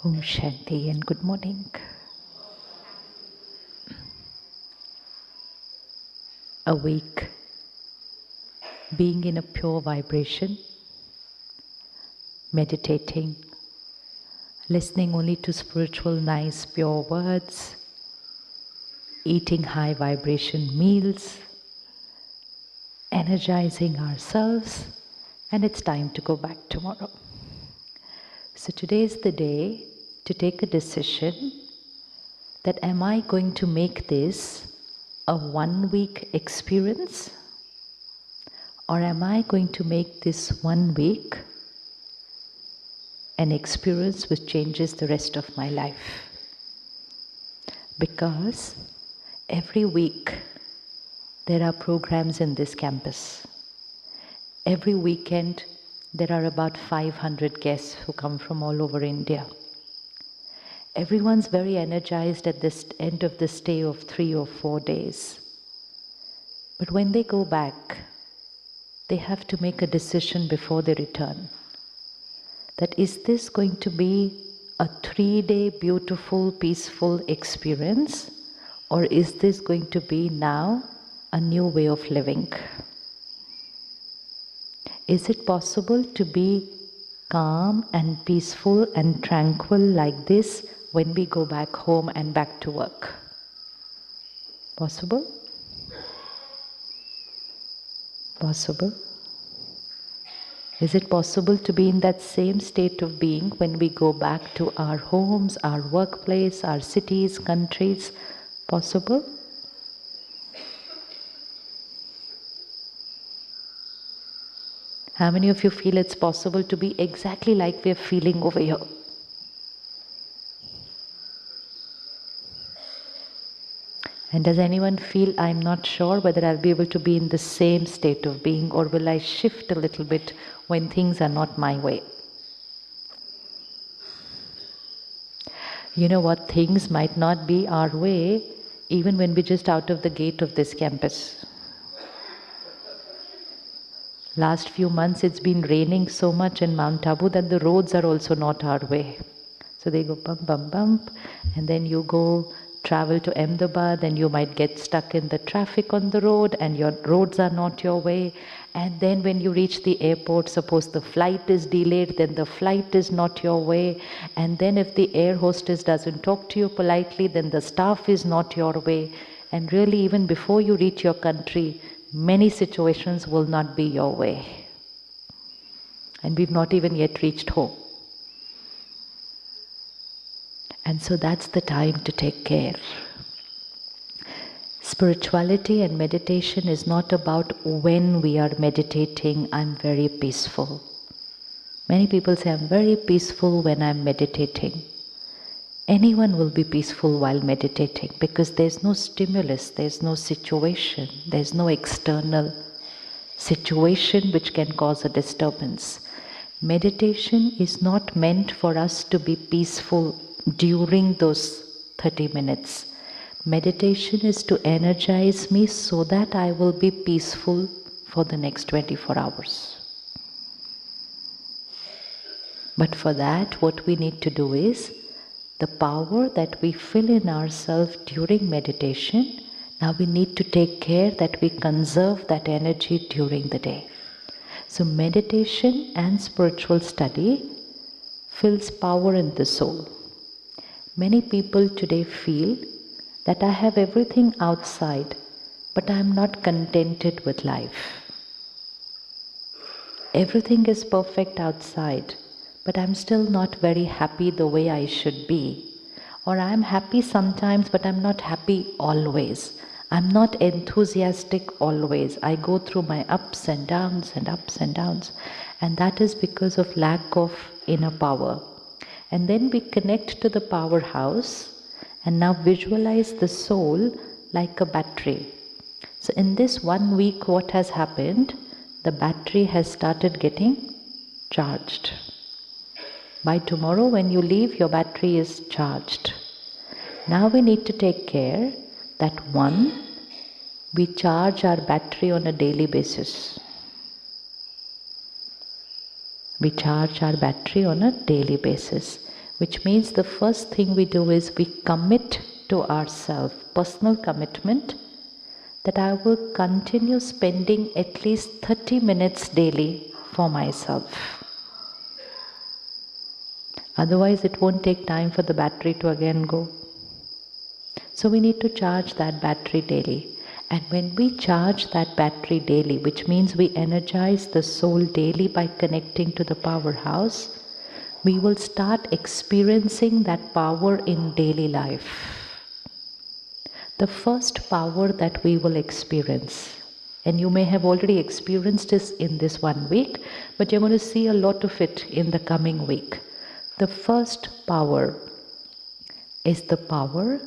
Om Shanti and good morning. Awake, being in a pure vibration, meditating, listening only to spiritual, nice, pure words, eating high vibration meals, energizing ourselves, and it's time to go back tomorrow. So today is the day to take a decision that am I going to make this a 1 week experience, or am I going to make this 1 week an experience which changes the rest of my life? Because every week there are programs in this campus. Every weekend there are about 500 guests who come from all over India. Everyone's very energized at this end of the stay of 3 or 4 days. But when they go back, they have to make a decision before they return. That is this going to be a 3-day beautiful, peaceful experience, or is this going to be now a new way of living? Is it possible to be calm and peaceful and tranquil like this when we go back home and back to work? Possible? Possible? Is it possible to be in that same state of being when we go back to our homes, our workplace, our cities, countries? Possible? How many of you feel it's possible to be exactly like we're feeling over here? And does anyone feel, I'm not sure whether I'll be able to be in the same state of being, or will I shift a little bit when things are not my way? You know what? Things might not be our way even when we're just out of the gate of this campus. Last few months it's been raining so much in Mount Abu that the roads are also not our way. So they go bump, bump, bump, and then you go travel to Ahmedabad and you might get stuck in the traffic on the road and your roads are not your way. And then when you reach the airport, suppose the flight is delayed, then the flight is not your way. And then if the air hostess doesn't talk to you politely, then the staff is not your way. And really even before you reach your country, many situations will not be your way. And we've not even yet reached home. And so that's the time to take care. Spirituality and meditation is not about when we are meditating, I'm very peaceful. Many people say, I'm very peaceful when I'm meditating. Anyone will be peaceful while meditating because there's no stimulus, there's no situation, there's no external situation which can cause a disturbance. Meditation is not meant for us to be peaceful during those 30 minutes. Meditation is to energize me so that I will be peaceful for the next 24 hours. But for that, what we need to do is the power that we feel in ourselves during meditation, now we need to take care that we conserve that energy during the day. So meditation and spiritual study fills power in the soul. Many people today feel that I have everything outside, but I am not contented with life. Everything is perfect outside, but I'm still not very happy the way I should be. Or I'm happy sometimes, but I'm not happy always. I'm not enthusiastic always. I go through my ups and downs and ups and downs. And that is because of lack of inner power. And then we connect to the powerhouse and now visualize the soul like a battery. So in this 1 week, what has happened? The battery has started getting charged. By tomorrow when you leave, your battery is charged. Now we need to take care that one, we charge our battery on a daily basis. We charge our battery on a daily basis. which means the first thing we do is we commit to ourselves, personal commitment, that I will continue spending at least 30 minutes daily for myself. Otherwise, it won't take time for the battery to again go. So we need to charge that battery daily. And when we charge that battery daily, which means we energize the soul daily by connecting to the powerhouse, we will start experiencing that power in daily life. The first power that we will experience, and you may have already experienced this in this 1 week, but you're going to see a lot of it in the coming week. The first power is the power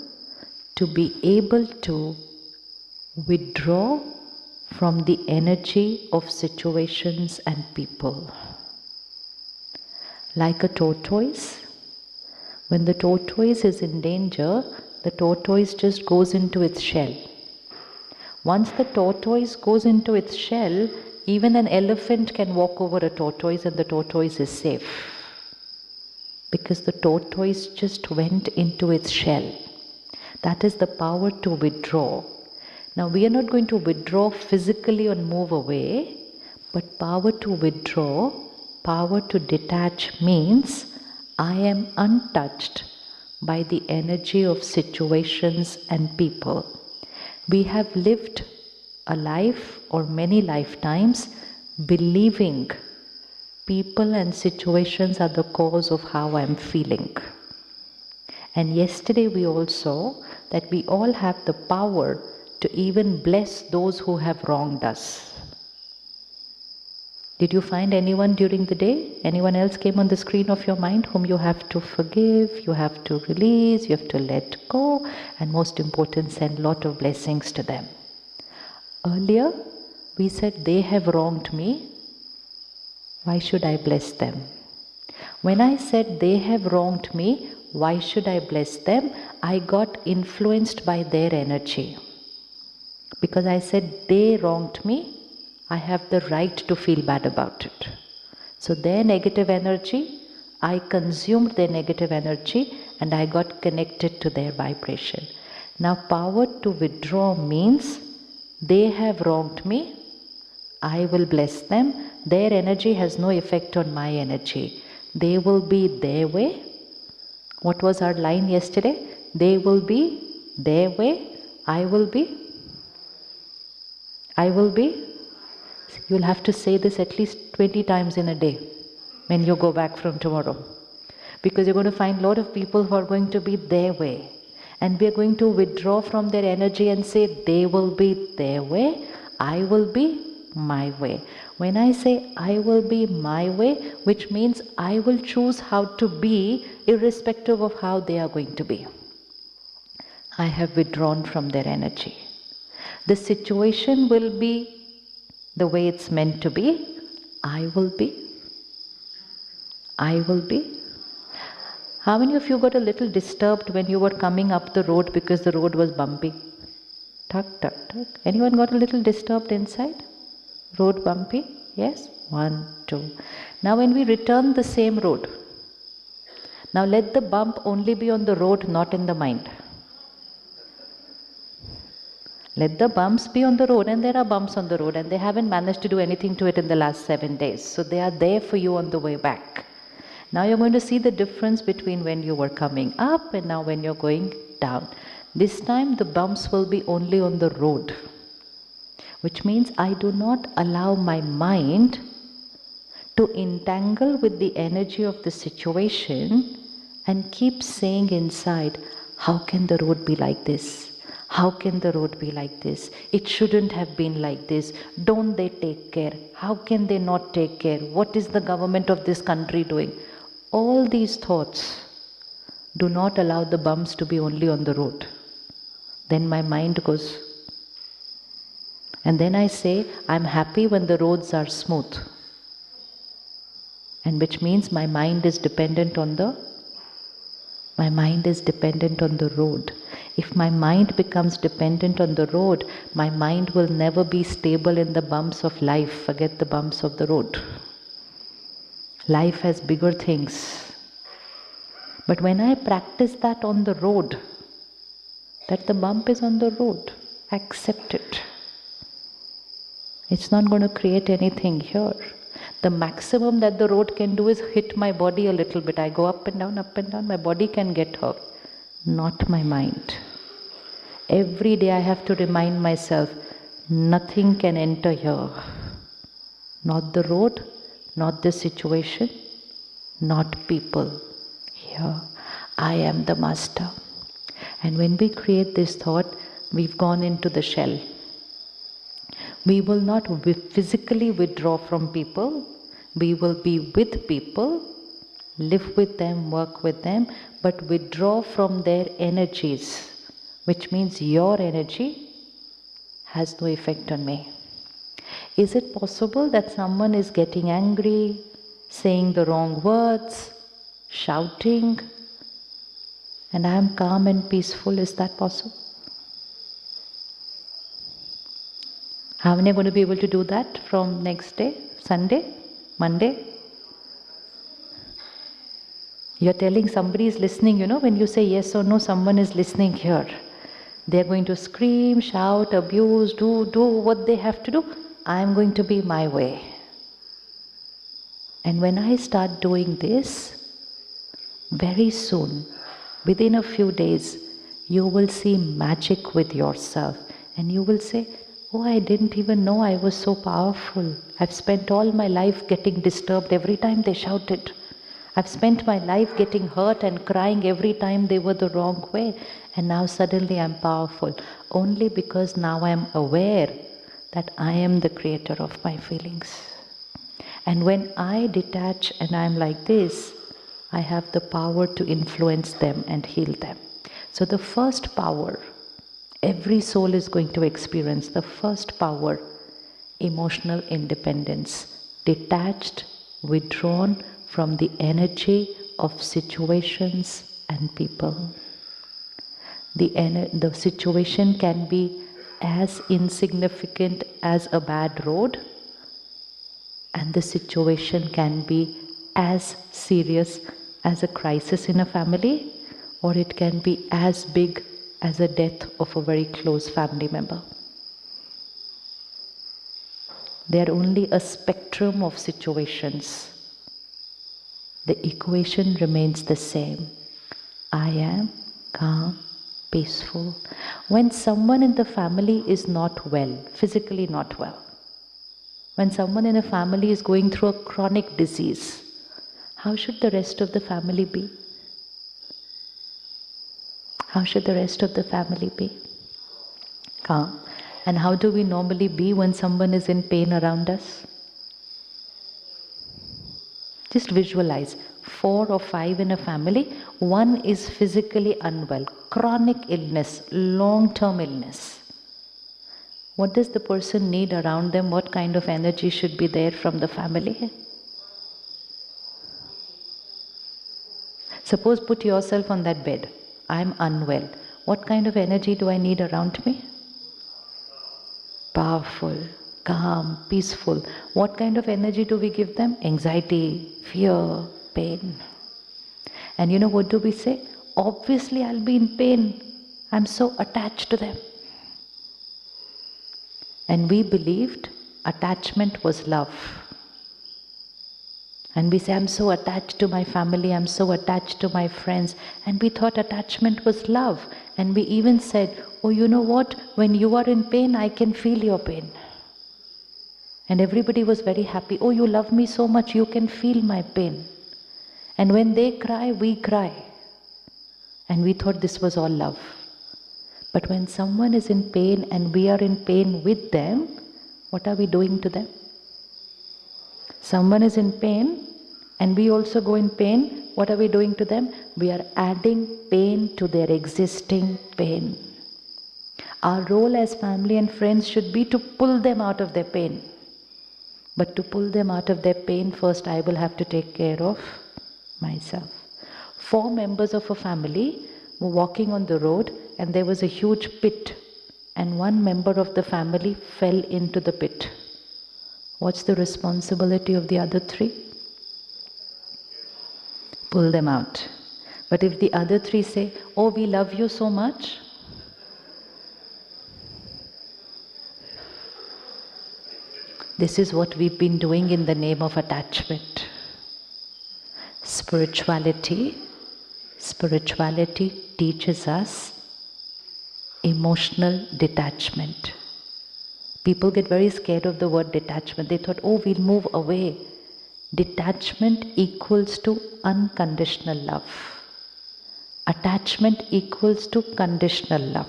to be able to withdraw from the energy of situations and people. Like a tortoise, when the tortoise is in danger, the tortoise just goes into its shell. Once the tortoise goes into its shell, even an elephant can walk over a tortoise and the tortoise is safe. Because the tortoise just went into its shell. That is the power to withdraw. Now we are not going to withdraw physically and move away, but power to withdraw, power to detach means I am untouched by the energy of situations and people. We have lived a life or many lifetimes believing people and situations are the cause of how I am feeling. And yesterday we all saw that we all have the power to even bless those who have wronged us. Did you find anyone during the day? Anyone else came on the screen of your mind whom you have to forgive, you have to release, you have to let go, and most important, send a lot of blessings to them. Earlier, we said they have wronged me. Why should I bless them? When I said they have wronged me, why should I bless them? I got influenced by their energy. Because I said they wronged me, I have the right to feel bad about it. So their negative energy, I consumed their negative energy and I got connected to their vibration. Now power to withdraw means they have wronged me, I will bless them. Their energy has no effect on my energy. They will be their way. What was our line yesterday? They will be their way, I will be. You'll have to say this at least 20 times in a day when you go back from tomorrow. Because you're going to find a lot of people who are going to be their way. And we are going to withdraw from their energy and say they will be their way, I will be my way. When I say I will be my way, which means I will choose how to be irrespective of how they are going to be. I have withdrawn from their energy. The situation will be the way it's meant to be. I will be. How many of you got a little disturbed when you were coming up the road because the road was bumpy? Tuck, tuck, tuck. Anyone got a little disturbed inside? Road bumpy? Yes? 1, 2. Now when we return the same road, now let the bump only be on the road, not in the mind. Let the bumps be on the road, and there are bumps on the road and they haven't managed to do anything to it in the last 7 days. So they are there for you on the way back. Now you're going to see the difference between when you were coming up and now when you're going down. This time the bumps will be only on the road. Which means I do not allow my mind to entangle with the energy of the situation and keep saying inside, how can the road be like this? How can the road be like this? It shouldn't have been like this. Don't they take care? How can they not take care? What is the government of this country doing? All these thoughts do not allow the bumps to be only on the road. Then my mind goes. And then I say, I'm happy when the roads are smooth. And which means my mind is dependent on the road. If my mind becomes dependent on the road, my mind will never be stable in the bumps of life. Forget the bumps of the road. Life has bigger things. But when I practice that on the road, that the bump is on the road, accept it. It's not going to create anything here. The maximum that the road can do is hit my body a little bit. I go up and down, my body can get hurt. Not my mind. Every day I have to remind myself, nothing can enter here. Not the road, not the situation, not people. Here, I am the master. And when we create this thought, we've gone into the shell. We will not physically withdraw from people. We will be with people, live with them, work with them, but withdraw from their energies, which means your energy has no effect on me. Is it possible that someone is getting angry, saying the wrong words, shouting, and I am calm and peaceful? Is that possible? How many are going to be able to do that from next day, Sunday, Monday? You're telling somebody is listening, when you say yes or no, someone is listening here. They're going to scream, shout, abuse, do what they have to do. I'm going to be my way. And when I start doing this, very soon, within a few days, you will see magic with yourself. And you will say, oh, I didn't even know I was so powerful. I've spent all my life getting disturbed every time they shouted. I've spent my life getting hurt and crying every time they were the wrong way. And now suddenly I'm powerful. Only because now I'm aware that I am the creator of my feelings. And when I detach and I'm like this, I have the power to influence them and heal them. So the first power every soul is going to experience, the first power, emotional independence, detached, withdrawn from the energy of situations and people. The situation can be as insignificant as a bad road, and the situation can be as serious as a crisis in a family, or it can be as big as a death of a very close family member. They are only a spectrum of situations. The equation remains the same. I am calm, peaceful. When someone in the family is not well, physically not well, when someone in a family is going through a chronic disease, how should the rest of the family be? How should the rest of the family be? Calm. And how do we normally be when someone is in pain around us? Just visualize 4 or 5 in a family. One is physically unwell, chronic illness, long-term illness. What does the person need around them? What kind of energy should be there from the family? Suppose put yourself on that bed. I'm unwell. What kind of energy do I need around me? Powerful, calm, peaceful. What kind of energy do we give them? Anxiety, fear, pain. And what do we say? Obviously I'll be in pain. I'm so attached to them. And we believed attachment was love. And we say, I'm so attached to my family, I'm so attached to my friends. And we thought attachment was love. And we even said, oh, you know what? When you are in pain, I can feel your pain. And everybody was very happy. Oh, you love me so much, you can feel my pain. And when they cry, we cry. And we thought this was all love. But when someone is in pain and we are in pain with them, what are we doing to them? Someone is in pain and we also go in pain. What are we doing to them? We are adding pain to their existing pain. Our role as family and friends should be to pull them out of their pain. But to pull them out of their pain, first I will have to take care of myself. 4 members of a family were walking on the road and there was a huge pit. And one member of the family fell into the pit. What's the responsibility of the other 3? Pull them out. But if the other three say, oh, we love you so much, this is what we've been doing in the name of attachment. Spirituality teaches us emotional detachment. People get very scared of the word detachment. They thought, oh, we'll move away. Detachment equals to unconditional love. Attachment equals to conditional love.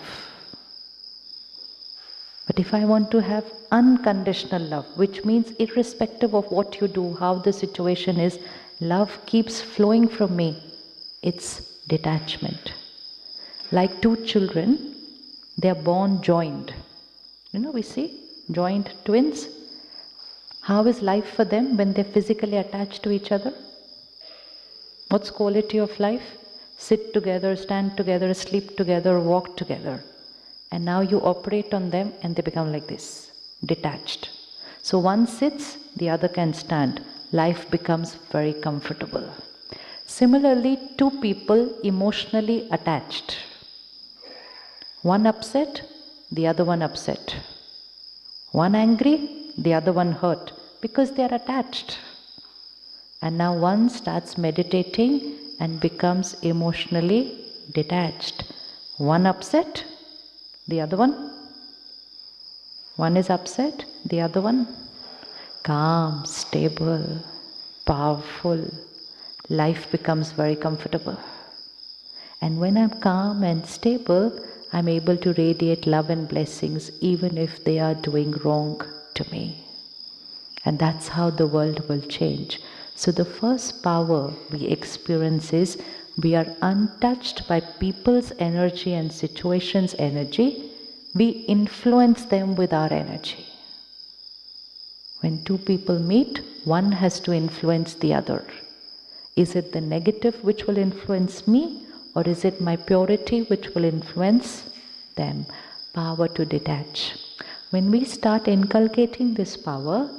But if I want to have unconditional love, which means irrespective of what you do, how the situation is, love keeps flowing from me, it's detachment. Like two children, they are born joined. We see joined twins. How is life for them when they're physically attached to each other? What's quality of life? Sit together, stand together, sleep together, walk together. And now you operate on them and they become like this, detached. So one sits, the other can stand. Life becomes very comfortable. Similarly, two people emotionally attached. One upset, the other one upset. One angry, the other one hurt, because they are attached. And now one starts meditating and becomes emotionally detached. One upset, the other one is upset, the other one calm, stable, powerful. Life becomes very comfortable. And when I'm calm and stable, I'm able to radiate love and blessings even if they are doing wrong to me. And that's how the world will change. So the first power we experience is we are untouched by people's energy and situations' energy. We influence them with our energy. When two people meet, one has to influence the other. Is it the negative which will influence me, or is it my purity which will influence them? Power to detach. When we start inculcating this power,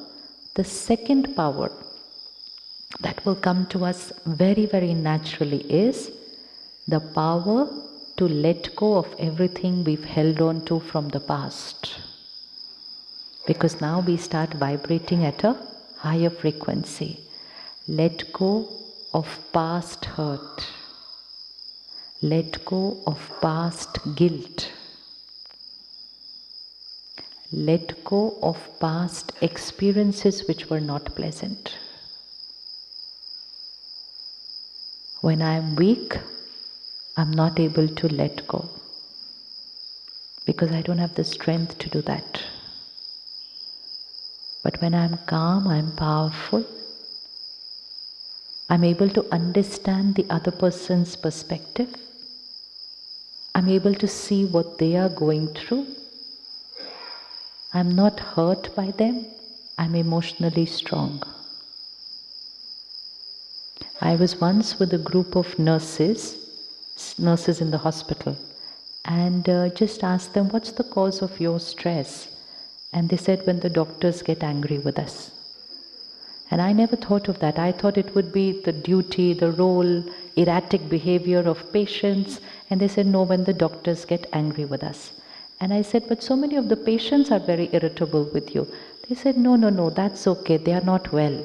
the second power that will come to us very, very naturally is the power to let go of everything we've held on to from the past. Because now we start vibrating at a higher frequency. Let go of past hurt. Let go of past guilt. Let go of past experiences which were not pleasant. When I am weak, I'm not able to let go because I don't have the strength to do that. But when I'm calm, I'm powerful. I'm able to understand the other person's perspective. I'm able to see what they are going through. I'm not hurt by them. I'm emotionally strong. I was once with a group of nurses in the hospital, and just asked them, what's the cause of your stress? And they said, when the doctors get angry with us. And I never thought of that. I thought it would be the duty, the role, erratic behavior of patients. And they said, no, when the doctors get angry with us. And I said, but so many of the patients are very irritable with you. They said, no, that's okay. They are not well.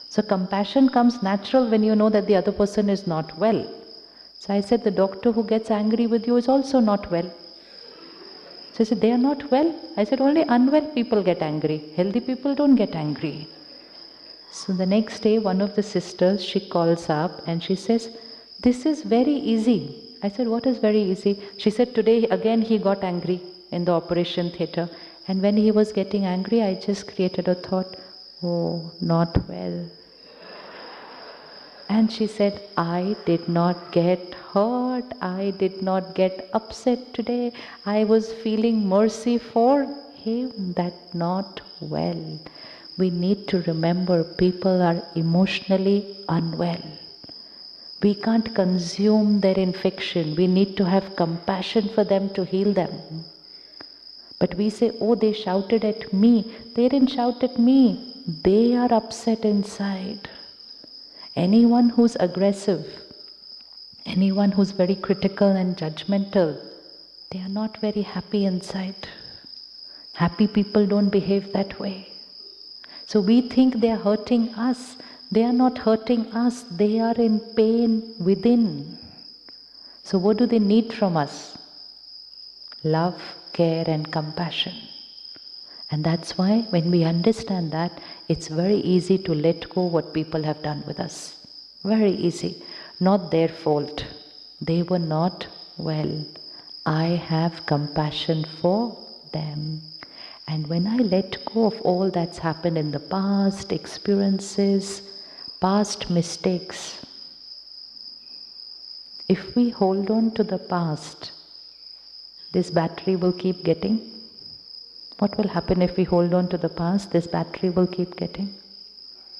So compassion comes natural when you know that the other person is not well. So I said, the doctor who gets angry with you is also not well. So he said, they are not well. I said, only unwell people get angry. Healthy people don't get angry. So the next day, one of the sisters, she calls up and she says, this is very easy. I said, what is very easy? She said, today again he got angry in the operation theatre. And when he was getting angry, I just created a thought, oh, not well. And she said, I did not get hurt. I did not get upset today. I was feeling mercy for him, that not well. We need to remember people are emotionally unwell. We can't consume their infection. We need to have compassion for them to heal them. But we say, oh, they shouted at me. They didn't shout at me. They are upset inside. Anyone who's aggressive, Anyone who's very critical and judgmental, they are not very happy inside. Happy people don't behave that way. So we think they are hurting us. They are not hurting us. They are in pain within. So what do they need from us? Love, care and compassion. And that's why when we understand that, it's very easy to let go what people have done with us. Very easy. Not their fault. They were not well. I have compassion for them. And when I let go of all that's happened in the past, experiences, past mistakes, if we hold on to the past, this battery will keep getting. What will happen if we hold on to the past? This battery will keep getting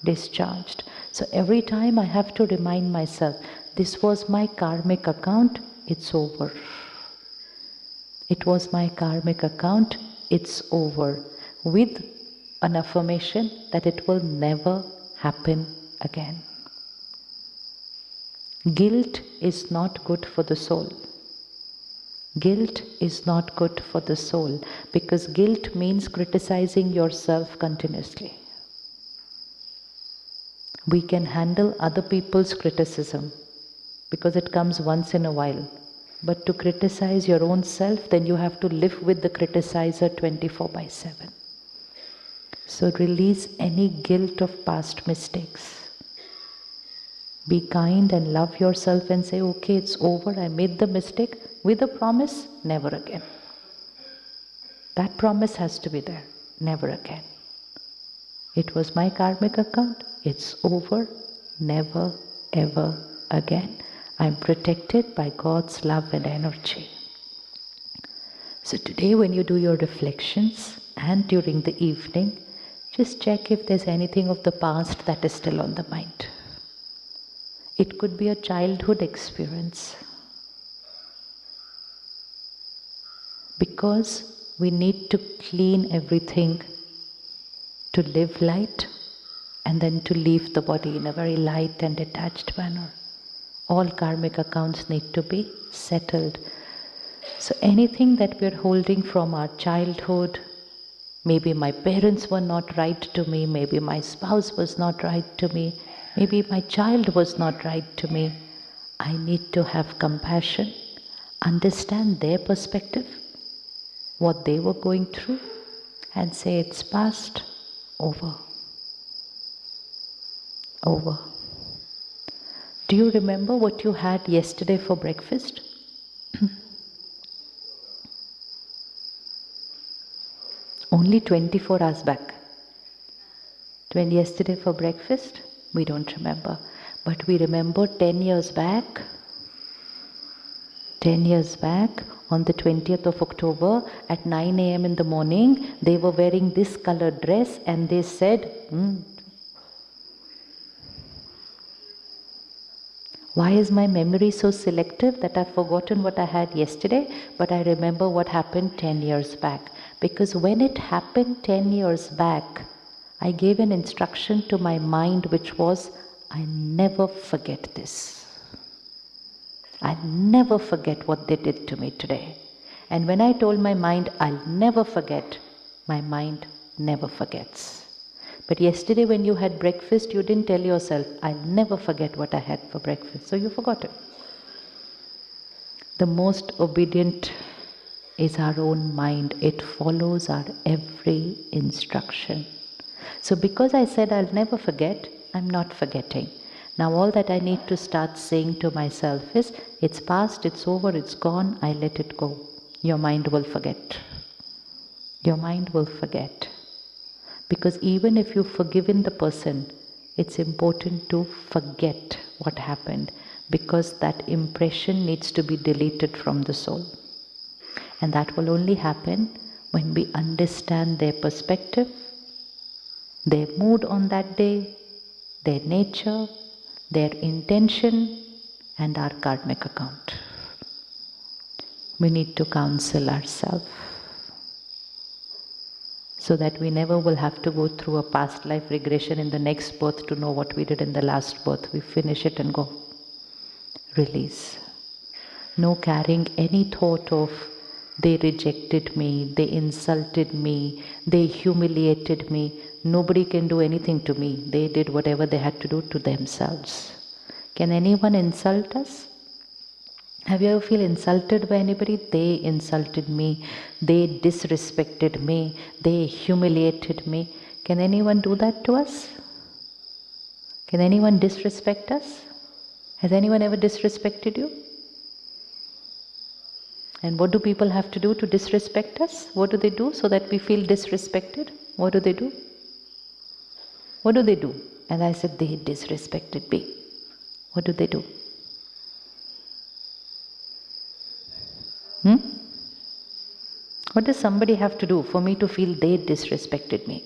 discharged. So every time I have to remind myself, this was my karmic account, it's over. It was my karmic account, it's over. With an affirmation that it will never happen again. Guilt is not good for the soul. Guilt is not good for the soul, because guilt means criticizing yourself continuously. We can handle other people's criticism because it comes once in a while. But to criticize your own self, then you have to live with the criticizer 24/7. So release any guilt of past mistakes. Be kind and love yourself and say, okay, it's over, I made the mistake, with a promise, never again. That promise has to be there, never again. It was my karmic account, it's over, never ever again. I'm protected by God's love and energy. So today when you do your reflections and during the evening, just check if there's anything of the past that is still on the mind. It could be a childhood experience. Because we need to clean everything to live light and then to leave the body in a very light and detached manner. All karmic accounts need to be settled. So anything that we're holding from our childhood, maybe my parents were not right to me, maybe my spouse was not right to me, maybe my child was not right to me, I need to have compassion, understand their perspective, what they were going through, and say it's past, over. Over. Do you remember what you had yesterday for breakfast? Only 24 hours back. When yesterday for breakfast, we don't remember. But we remember 10 years back. 10 years back, on the 20th of October at 9 a.m. in the morning, they were wearing this colored dress and they said, Why is my memory so selective that I've forgotten what I had yesterday, but I remember what happened 10 years back? Because when it happened 10 years back, I gave an instruction to my mind which was, I never forget this. I never forget what they did to me today. And when I told my mind, I'll never forget, my mind never forgets. But yesterday when you had breakfast, you didn't tell yourself, I'll never forget what I had for breakfast. So you forgot it. The most obedient is our own mind. It follows our every instruction. So because I said I'll never forget, I'm not forgetting. Now all that I need to start saying to myself is, it's past, it's over, it's gone, I let it go. Your mind will forget. Your mind will forget. Because even if you've forgiven the person, it's important to forget what happened, because that impression needs to be deleted from the soul. And that will only happen when we understand their perspective, their mood on that day, their nature, their intention, and our karmic account. We need to counsel ourselves, so that we never will have to go through a past life regression in the next birth to know what we did in the last birth. We finish it and go. release. No carrying any thought of they rejected me, they insulted me, they humiliated me. Nobody can do anything to me. They did whatever they had to do to themselves. Can anyone insult us? Have you ever feel insulted by anybody? They insulted me, they disrespected me, they humiliated me. Can anyone do that to us? Can anyone disrespect us? Has anyone ever disrespected you? And what do people have to do to disrespect us? What do they do so that we feel disrespected? What do they do? What do they do? And I said, they disrespected me. What do they do? What does somebody have to do for me to feel they disrespected me?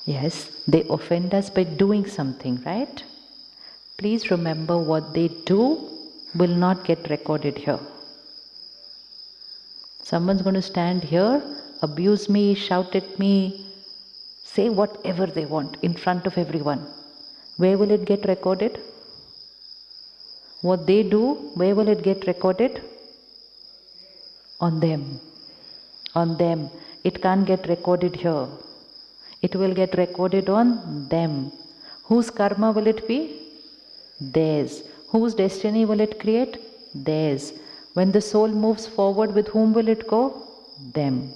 Yes, they offend us by doing something, right? Please remember, what they do will not get recorded here. Someone's going to stand here, abuse me, shout at me, say whatever they want in front of everyone. Where will it get recorded? What they do, where will it get recorded? On them. On them. It can't get recorded here. It will get recorded on them. Whose karma will it be? Theirs. Whose destiny will it create? Theirs. When the soul moves forward, with whom will it go? Them.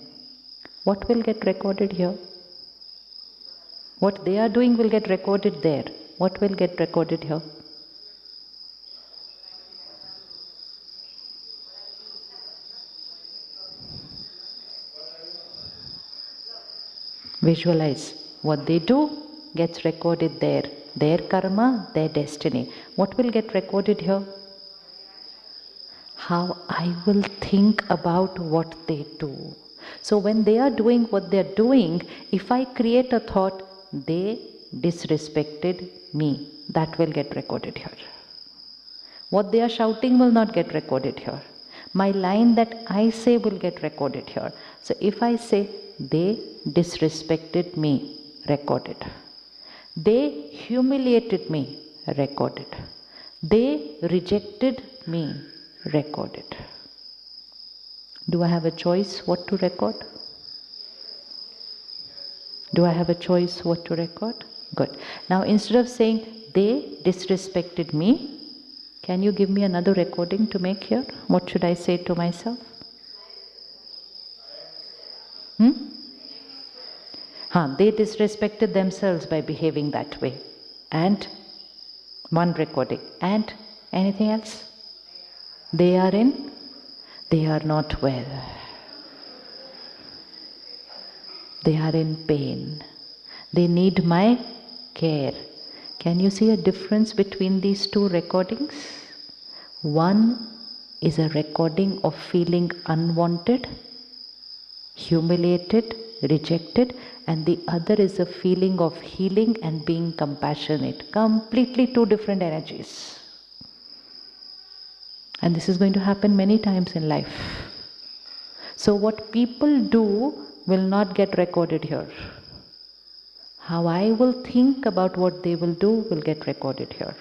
What will get recorded here? What they are doing will get recorded there. What will get recorded here? Visualize. What they do gets recorded there. Their karma, their destiny. What will get recorded here? How I will think about what they do. So when they are doing what they are doing, if I create a thought, they disrespected me, that will get recorded here. What they are shouting will not get recorded here. My line that I say will get recorded here. So if I say, they disrespected me, recorded. They humiliated me, recorded. They rejected me, recorded. Do I have a choice what to record? Do I have a choice what to record? Good. Now instead of saying they disrespected me, can you give me another recording to make here? What should I say to myself? They disrespected themselves by behaving that way. And one recording. And anything else? They are not well. They are in pain. They need my care. Can you see a difference between these two recordings? One is a recording of feeling unwanted, humiliated, rejected, and the other is a feeling of healing and being compassionate. Completely two different energies. And this is going to happen many times in life. So what people do will not get recorded here. How I will think about what they will do will get recorded here.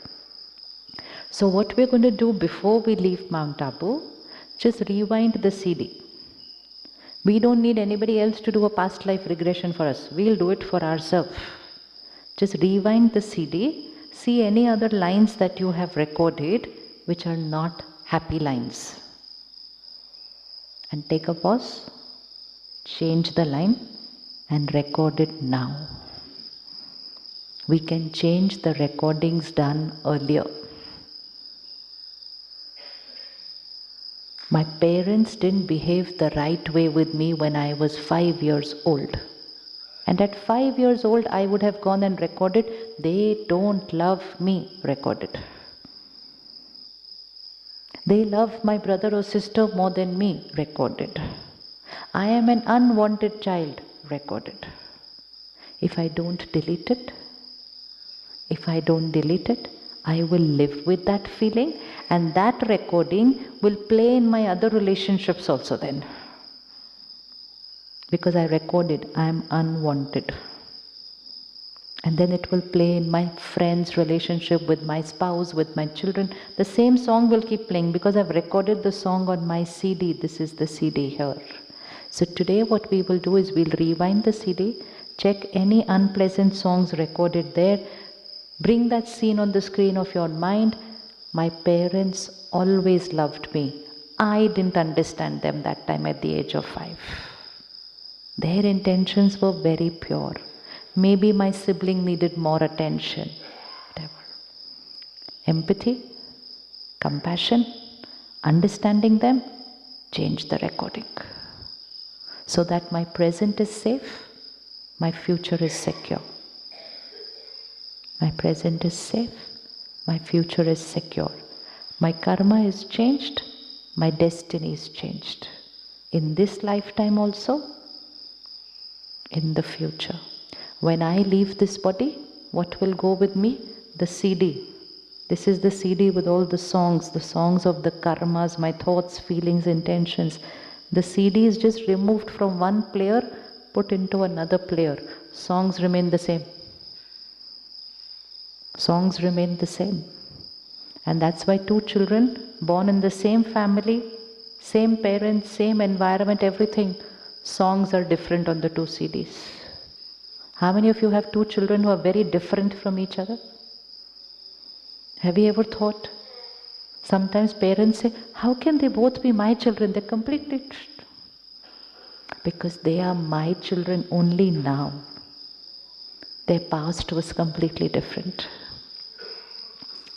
So what we're going to do before we leave Mount Abu, just rewind the CD. We don't need anybody else to do a past life regression for us. We'll do it for ourselves. Just rewind the CD, see any other lines that you have recorded which are not happy lines. And take a pause, change the line and record it now. We can change the recordings done earlier. My parents didn't behave the right way with me when I was 5 years old. And at 5 years old, I would have gone and recorded, they don't love me, recorded. They love my brother or sister more than me, recorded. I am an unwanted child, recorded. If I don't delete it, I will live with that feeling, and that recording will play in my other relationships also then. Because I recorded, I am unwanted. And then it will play in my friends' relationship, with my spouse, with my children. The same song will keep playing because I've recorded the song on my CD. This is the CD here. So today what we will do is we'll rewind the CD, check any unpleasant songs recorded there, bring that scene on the screen of your mind. My parents always loved me. I didn't understand them that time at the age of 5. Their intentions were very pure. Maybe my sibling needed more attention. Whatever. Empathy, compassion, understanding them, change the recording. So that my present is safe, my future is secure. My present is safe, my future is secure. My karma is changed, my destiny is changed. In this lifetime also, in the future. When I leave this body, what will go with me? The CD. This is the CD with all the songs of the karmas, my thoughts, feelings, intentions. The CD is just removed from one player, put into another player. Songs remain the same. Songs remain the same. And that's why 2 children born in the same family, same parents, same environment, everything, songs are different on the 2 CDs. How many of you have 2 children who are very different from each other? Have you ever thought? Sometimes parents say, how can they both be my children? They're completely... Because they are my children only now. Their past was completely different.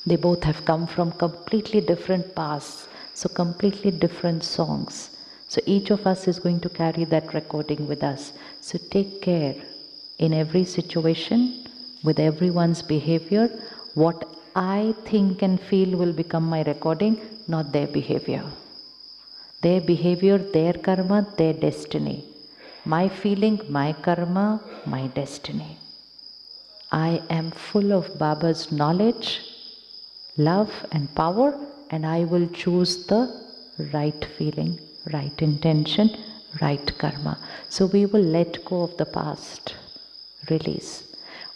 They both have come from completely different pasts, so completely different songs. So each of us is going to carry that recording with us. So take care. In every situation, with everyone's behavior, what I think and feel will become my recording, not their behavior. Their behavior, their karma, their destiny. My feeling, my karma, my destiny. I am full of Baba's knowledge, love and power, and I will choose the right feeling, right intention, right karma. So we will let go of the past. Release.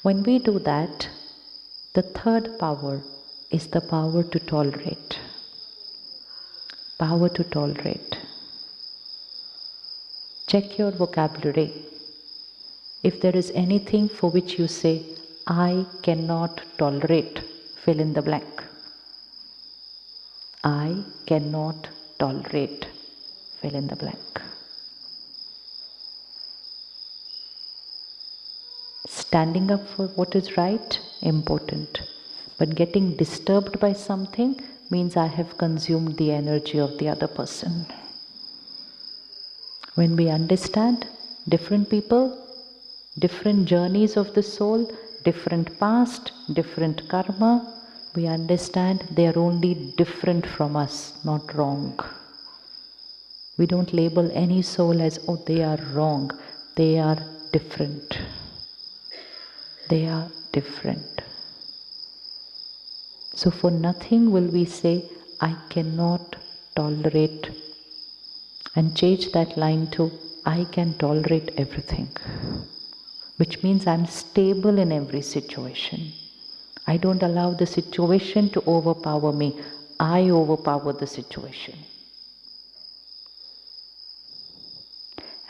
When we do that, the third power is the power to tolerate. Power to tolerate. Check your vocabulary. If there is anything for which you say, I cannot tolerate, fill in the blank. I cannot tolerate, fill in the blank. Standing up for what is right, important. But getting disturbed by something means I have consumed the energy of the other person. When we understand different people, different journeys of the soul, different past, different karma, we understand they are only different from us, not wrong. We don't label any soul as, oh, they are wrong. They are different. They are different. So for nothing will we say, I cannot tolerate, and change that line to, I can tolerate everything. Which means I'm stable in every situation. I don't allow the situation to overpower me. I overpower the situation.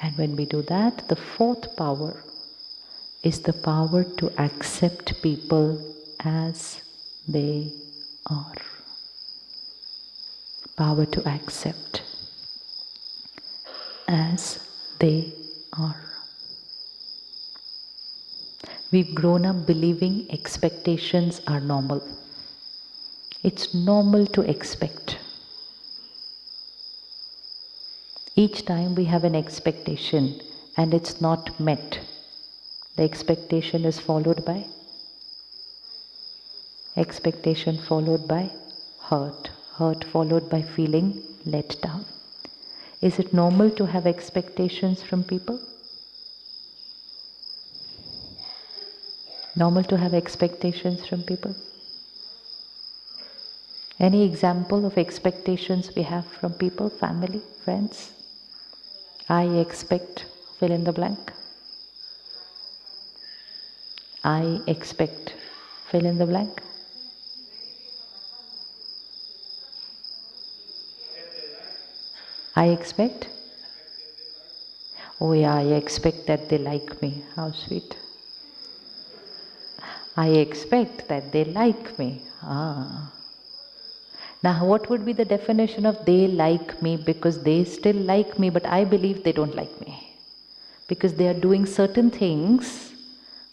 And when we do that, the fourth power is the power to accept people as they are. Power to accept as they are. We've grown up believing expectations are normal. It's normal to expect. Each time we have an expectation and it's not met, the expectation is followed by expectation followed by hurt, hurt followed by feeling let down. Is it normal to have expectations from people? Normal to have expectations from people? Any example of expectations we have from people, family, friends? I expect, fill in the blank. I expect, fill in the blank. I expect? Oh yeah, I expect that they like me. How sweet. I expect that they like me. Ah. Now what would be the definition of they like me? Because they still like me, but I believe they don't like me. Because they are doing certain things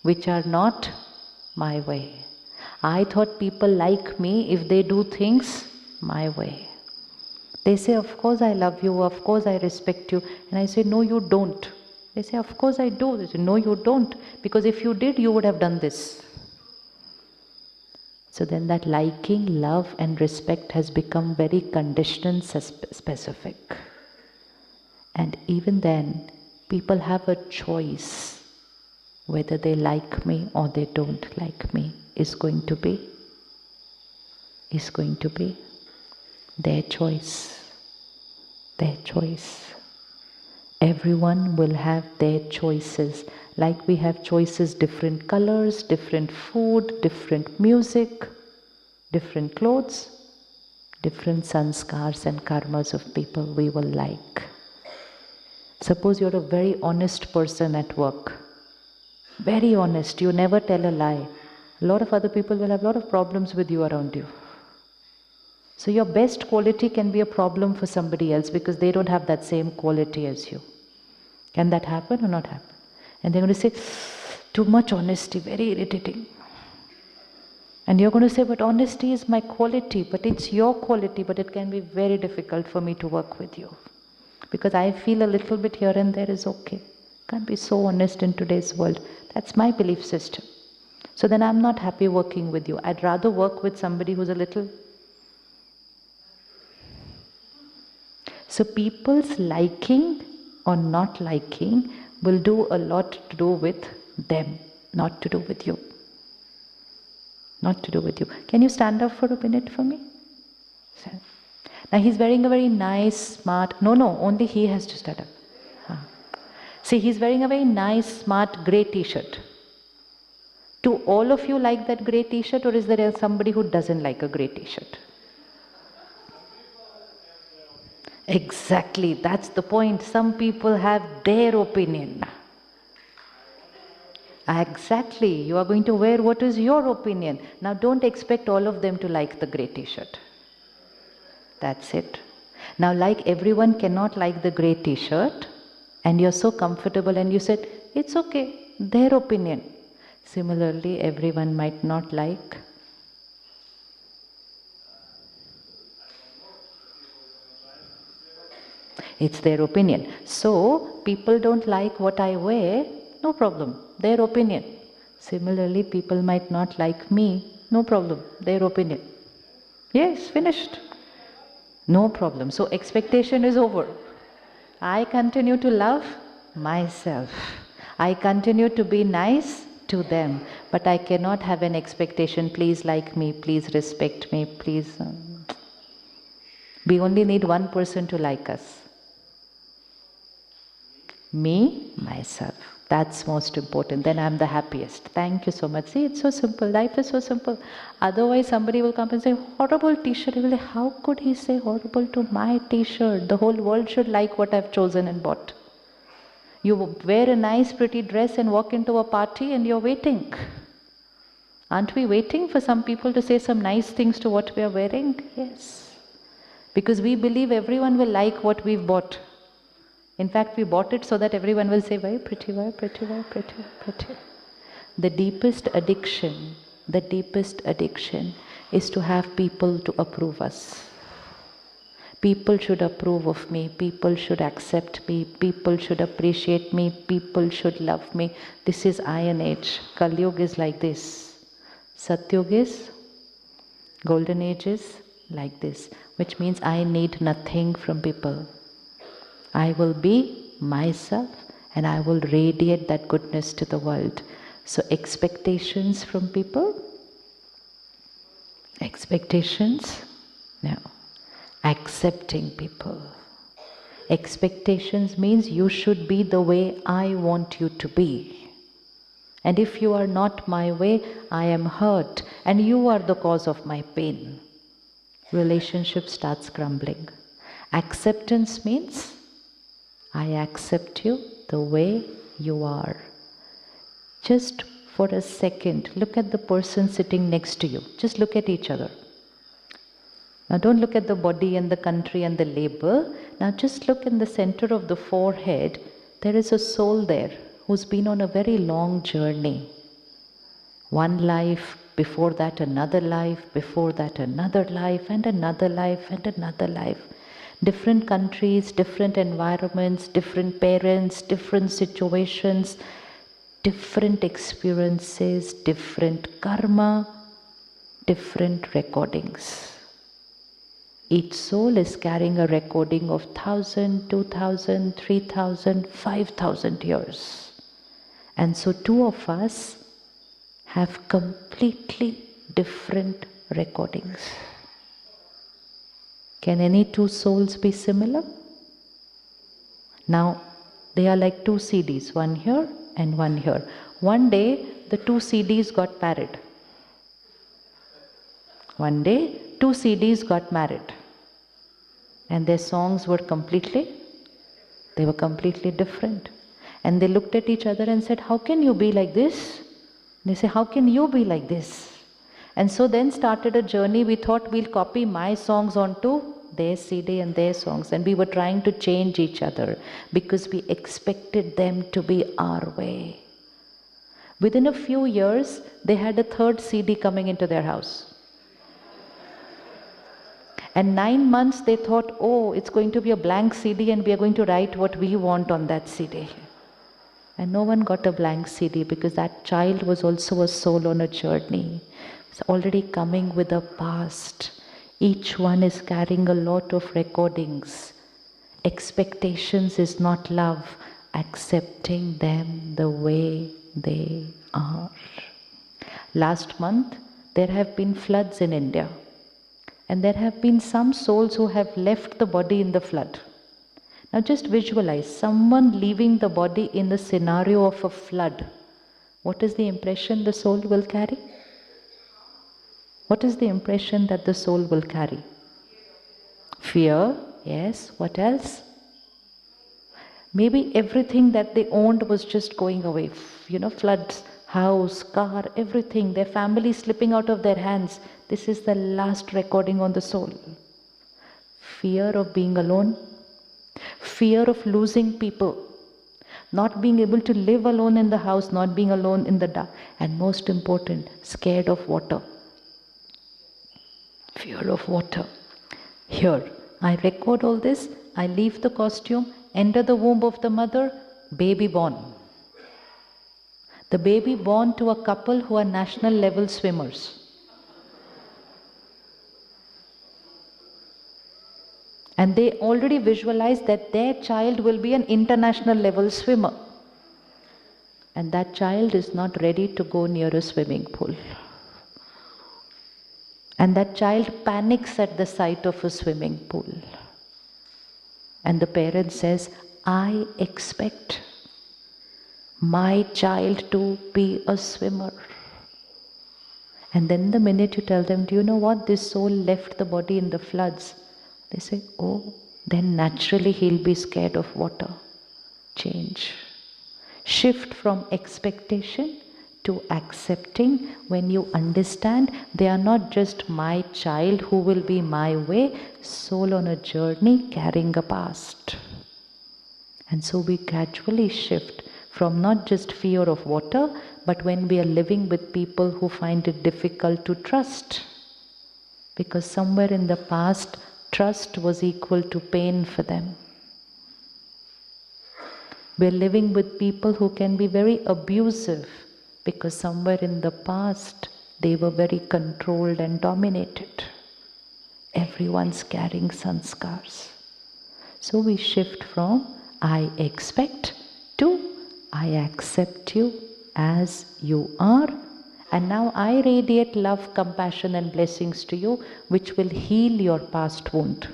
which are not my way. I thought people like me if they do things my way. They say, of course I love you, of course I respect you. And I say, no, you don't. They say, of course I do. They say, no, you don't. Because if you did, you would have done this. So then that liking, love and respect has become very conditional, specific. And even then, people have a choice whether they like me or they don't like me is going to be their choice. Their choice. Everyone will have their choices. Like we have choices, different colors, different food, different music, different clothes, different sanskars and karmas of people we will like. Suppose you're a very honest person at work. Very honest, you never tell a lie. A lot of other people will have a lot of problems with you around you. So your best quality can be a problem for somebody else because they don't have that same quality as you. Can that happen or not happen? And they're going to say, too much honesty, very irritating. And you're going to say, but honesty is my quality, but it's your quality, but it can be very difficult for me to work with you. Because I feel a little bit here and there is okay. Can't be so honest in today's world. That's my belief system. So then I'm not happy working with you. I'd rather work with somebody who's a little... So people's liking or not liking will do a lot to do with them, not to do with you. Not to do with you. Can you stand up for a minute for me? Now he's wearing a very nice, smart... No, only he has to stand up. See, he's wearing a very nice, smart grey t-shirt. Do all of you like that grey t-shirt, or is there somebody who doesn't like a grey t-shirt? Exactly, that's the point. Some people have their opinion. Exactly, you are going to wear what is your opinion. Now don't expect all of them to like the grey t-shirt. That's it. Now like everyone cannot like the grey t-shirt, and you're so comfortable and you said, it's okay, their opinion. Similarly, everyone might not like. It's their opinion. So, people don't like what I wear, no problem, their opinion. Similarly, people might not like me, no problem, their opinion. Yes, finished. No problem. So, expectation is over. I continue to love myself. I continue to be nice to them. But I cannot have an expectation, please like me, please respect me, please. We only need one person to like us. Me, myself. That's most important. Then I'm the happiest. Thank you so much. See, it's so simple. Life is so simple. Otherwise, somebody will come and say, horrible t-shirt. He will say, how could he say horrible to my t-shirt? The whole world should like what I've chosen and bought. You wear a nice, pretty dress and walk into a party and you're waiting. Aren't we waiting for some people to say some nice things to what we are wearing? Yes. Because we believe everyone will like what we've bought. In fact, we bought it so that everyone will say, very pretty, very pretty, very pretty, very pretty. The deepest addiction is to have people to approve us. People should approve of me, people should accept me, people should appreciate me, people should love me. This is Iron Age. Kali Yuga is like this. Satyuga is, Golden Age is like this. Which means I need nothing from people. I will be myself and I will radiate that goodness to the world. So expectations from people, expectations Now, accepting people. Expectations means you should be the way I want you to be. And if you are not my way, I am hurt and you are the cause of my pain. Relationship starts crumbling. Acceptance means I accept you the way you are. Just for a second, look at the person sitting next to you. Just look at each other. Now don't look at the body and the country and the label. Now just look in the center of the forehead. There is a soul there who's been on a very long journey. One life, before that another life, before that another life, and another life, and another life. Different countries, different environments, different parents, different situations, different experiences, different karma, different recordings. Each soul is carrying a recording of 1,000, 2,000, 3,000, 5,000 years. And so two of us have completely different recordings. Can any two souls be similar? Now, they are like two CDs, one here and one here. One day, the two CDs got married. One day, two CDs got married. And their songs were completely different. And they looked at each other and said, how can you be like this? They say, how can you be like this? And so then started a journey. We thought we'll copy my songs onto their CD and their songs. And we were trying to change each other because we expected them to be our way. Within a few years, they had a third CD coming into their house. And 9 months they thought, oh, it's going to be a blank CD and we are going to write what we want on that CD. And no one got a blank CD because that child was also a soul on a journey. It's already coming with a past. Each one is carrying a lot of recordings. Expectations is not love, accepting them the way they are. Last month, there have been floods in India. And there have been some souls who have left the body in the flood. Now just visualize someone leaving the body in the scenario of a flood. What is the impression the soul will carry? What is the impression that the soul will carry? Fear, yes. What else? Maybe everything that they owned was just going away. Floods, house, car, everything. Their family slipping out of their hands. This is the last recording on the soul. Fear of being alone. Fear of losing people. Not being able to live alone in the house, not being alone in the dark. And most important, scared of water. Fear of water. Here, I record all this. I leave the costume, enter the womb of the mother, baby born. The baby born to a couple who are national level swimmers. And they already visualize that their child will be an international level swimmer. And that child is not ready to go near a swimming pool. And that child panics at the sight of a swimming pool. And the parent says, I expect my child to be a swimmer. And then the minute you tell them, do you know what? This soul left the body in the floods. They say, oh, then naturally he'll be scared of water. Change. Shift from expectation to accepting when you understand they are not just my child who will be my way, soul on a journey carrying a past. And so we gradually shift from not just fear of water, but when we are living with people who find it difficult to trust. Because somewhere in the past, trust was equal to pain for them. We're living with people who can be very abusive because somewhere in the past they were very controlled and dominated. Everyone's carrying sanskars. So we shift from I expect to I accept you as you are, And now I radiate love, compassion and blessings to you, which will heal your past wound.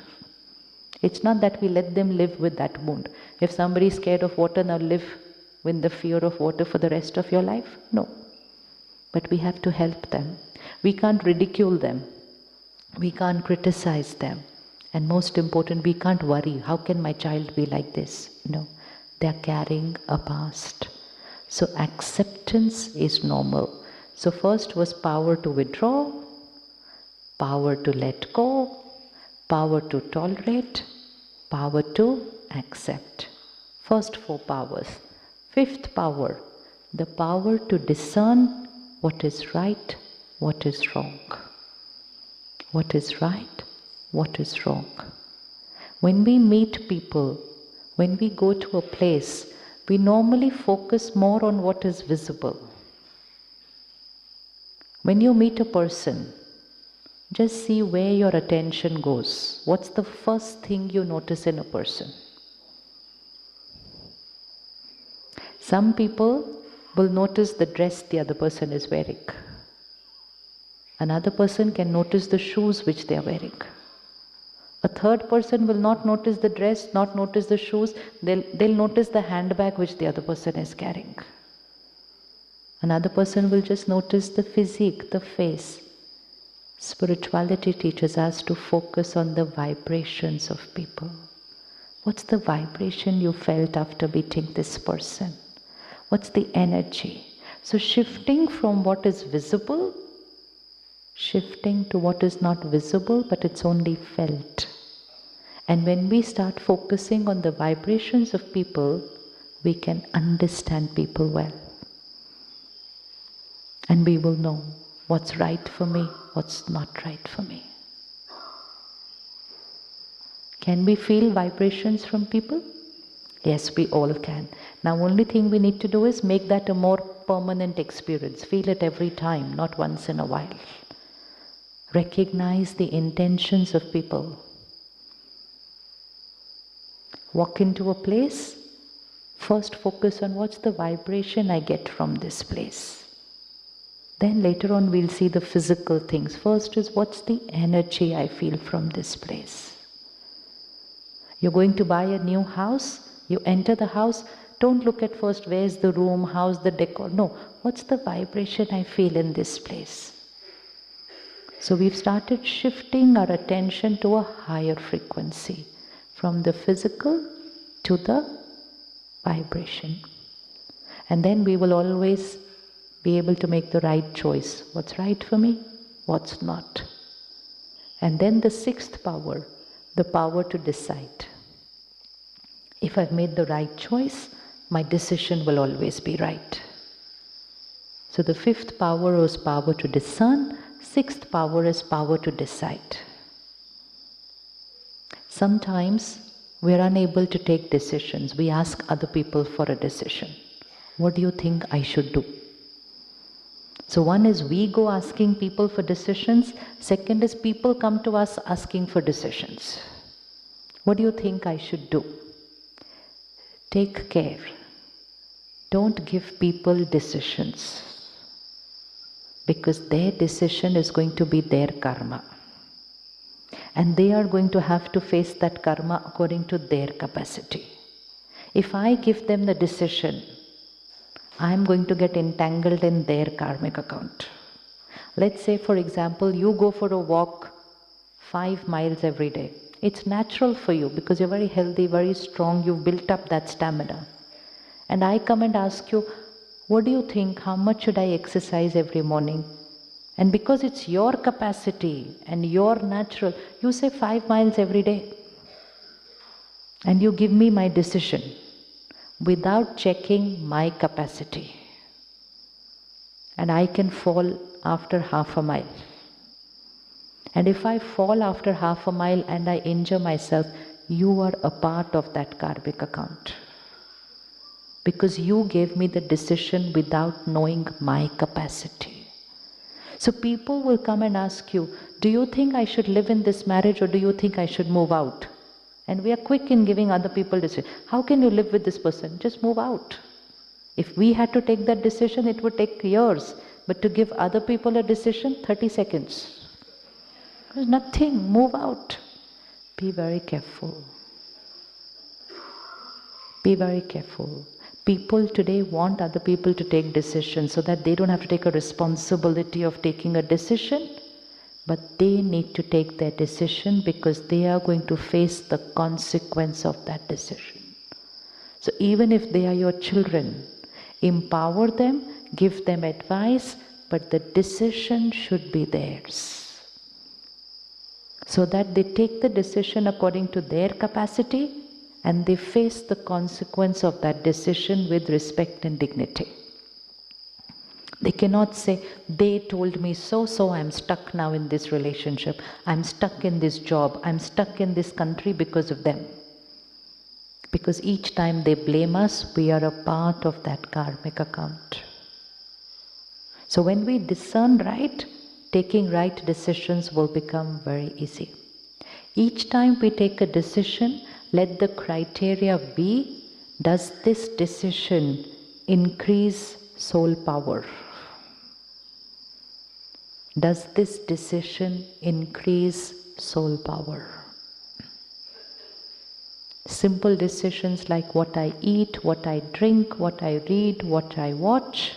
It's not that we let them live with that wound. If somebody is scared of water, now live with the fear of water for the rest of your life? No. But we have to help them. We can't ridicule them. We can't criticize them. And most important, we can't worry. How can my child be like this? No. They're carrying a past. So acceptance is normal. So first was power to withdraw, power to let go, power to tolerate, power to accept. First 4 powers. 5th power, the power to discern what is right, what is wrong. What is right, what is wrong. When we meet people, when we go to a place, we normally focus more on what is visible. When you meet a person, just see where your attention goes. What's the first thing you notice in a person? Some people will notice the dress the other person is wearing. Another person can notice the shoes which they are wearing. A third person will not notice the dress, not notice the shoes. They'll notice the handbag which the other person is carrying. Another person will just notice the physique, the face. Spirituality teaches us to focus on the vibrations of people. What's the vibration you felt after meeting this person? What's the energy? So shifting from what is visible, shifting to what is not visible, but it's only felt. And when we start focusing on the vibrations of people, we can understand people well. And we will know what's right for me, what's not right for me. Can we feel vibrations from people? Yes, we all can. Now, only thing we need to do is make that a more permanent experience. Feel it every time, not once in a while. Recognize the intentions of people. Walk into a place, first focus on what's the vibration I get from this place. Then later on we'll see the physical things. First is what's the energy I feel from this place. You're going to buy a new house, you enter the house, don't look at first where's the room, how's the decor. No, what's the vibration I feel in this place. So we've started shifting our attention to a higher frequency, from the physical to the vibration. And then we will always be able to make the right choice. What's right for me? What's not? And then the 6th power, the power to decide. If I've made the right choice, my decision will always be right. So the 5th power is power to discern, 6th power is power to decide. Sometimes we are unable to take decisions. We ask other people for a decision. What do you think I should do? So one is we go asking people for decisions. Second is people come to us asking for decisions. What do you think I should do? Take care. Don't give people decisions, because their decision is going to be their karma. And they are going to have to face that karma according to their capacity. If I give them the decision, I am going to get entangled in their karmic account. Let's say, for example, you go for a walk 5 miles every day. It's natural for you because you're very healthy, very strong, you've built up that stamina. And I come and ask you, what do you think? How much should I exercise every morning? And because it's your capacity and your natural, you say 5 miles every day. And you give me my decision without checking my capacity. And I can fall after half a mile. And if I fall after half a mile and I injure myself, you are a part of that karmic account. Because you gave me the decision without knowing my capacity. So people will come and ask you, do you think I should live in this marriage or do you think I should move out? And we are quick in giving other people decisions. How can you live with this person? Just move out. If we had to take that decision, it would take years. But to give other people a decision, 30 seconds. There's nothing, move out. Be very careful. Be very careful. People today want other people to take decisions so that they don't have to take a responsibility of taking a decision, but they need to take their decision because they are going to face the consequence of that decision. So even if they are your children, empower them, give them advice, but the decision should be theirs. So that they take the decision according to their capacity and they face the consequence of that decision with respect and dignity. They cannot say, they told me so I'm stuck now in this relationship, I'm stuck in this job, I'm stuck in this country because of them. Because each time they blame us, we are a part of that karmic account. So when we discern right, taking right decisions will become very easy. Each time we take a decision, let the criteria be, does this decision increase soul power? Does this decision increase soul power? Simple decisions like what I eat, what I drink, what I read, what I watch,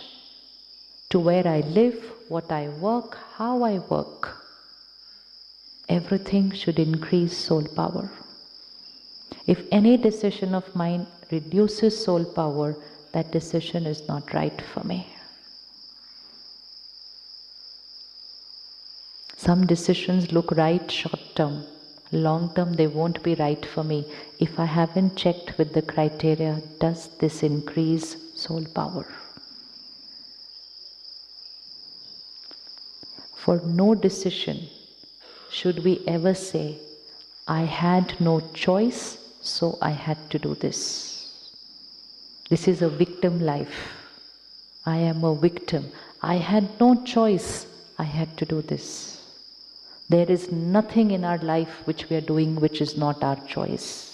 to where I live, what I work, how I work. Everything should increase soul power. If any decision of mine reduces soul power, that decision is not right for me. Some decisions look right short term. Long term, they won't be right for me if I haven't checked with the criteria, does this increase soul power? For no decision should we ever say, I had no choice, so I had to do this. This is a victim life. I am a victim. I had no choice, I had to do this. There is nothing in our life which we are doing which is not our choice.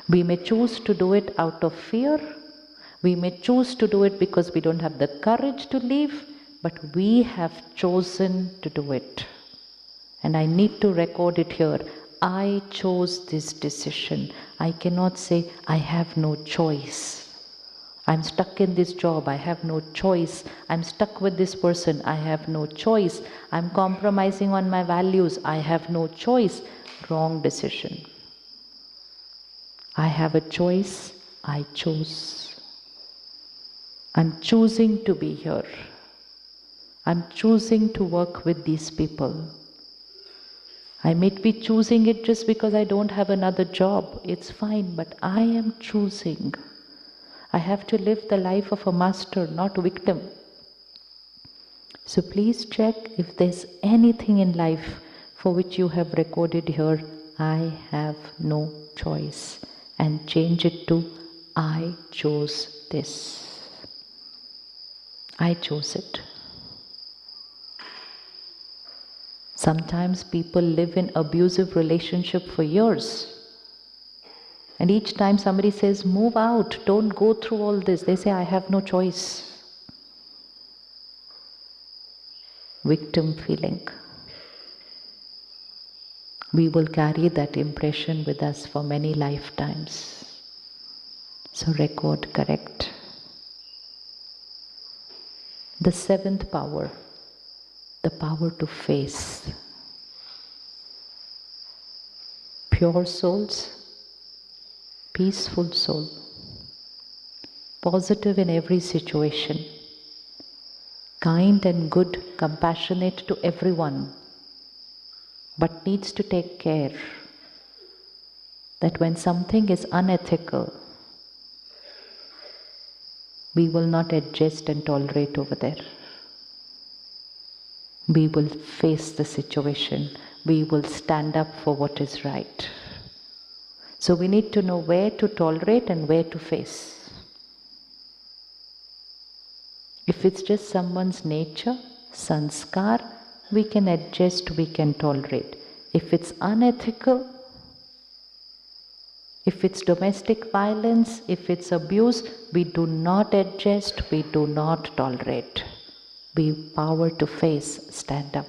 We may choose to do it out of fear. We may choose to do it because we don't have the courage to leave, but we have chosen to do it. And I need to record it here. I chose this decision. I cannot say, I have no choice. I'm stuck in this job, I have no choice. I'm stuck with this person, I have no choice. I'm compromising on my values, I have no choice. Wrong decision. I have a choice, I chose. I'm choosing to be here. I'm choosing to work with these people. I may be choosing it just because I don't have another job. It's fine, but I am choosing. I have to live the life of a master, not a victim. So please check if there's anything in life for which you have recorded here, I have no choice, and change it to, I chose this. I chose it. Sometimes people live in abusive relationship for years. And each time somebody says, move out, don't go through all this, they say, I have no choice. Victim feeling. We will carry that impression with us for many lifetimes. So record correct. The seventh power, the power to face. Pure souls, peaceful soul, positive in every situation, kind and good, compassionate to everyone, but needs to take care that when something is unethical, we will not adjust and tolerate over there. We will face the situation. We will stand up for what is right. So we need to know where to tolerate and where to face. If it's just someone's nature, sanskar, we can adjust, we can tolerate. If it's unethical, if it's domestic violence, if it's abuse, we do not adjust, we do not tolerate. be power to face, stand up.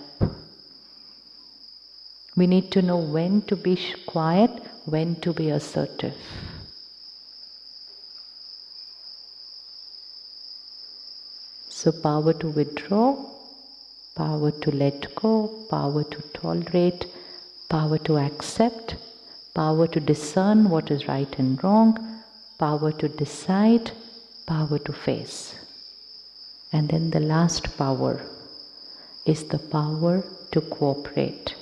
We need to know when to be quiet, when to be assertive. So power to withdraw, power to let go, power to tolerate, power to accept, power to discern what is right and wrong, power to decide, power to face. And then the last power is the power to cooperate.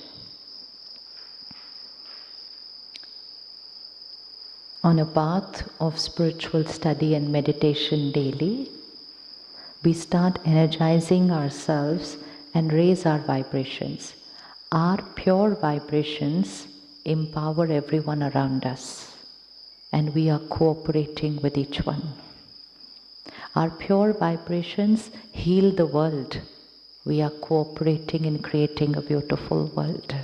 On a path of spiritual study and meditation daily, we start energizing ourselves and raise our vibrations. Our pure vibrations empower everyone around us, and we are cooperating with each one. Our pure vibrations heal the world. We are cooperating in creating a beautiful world.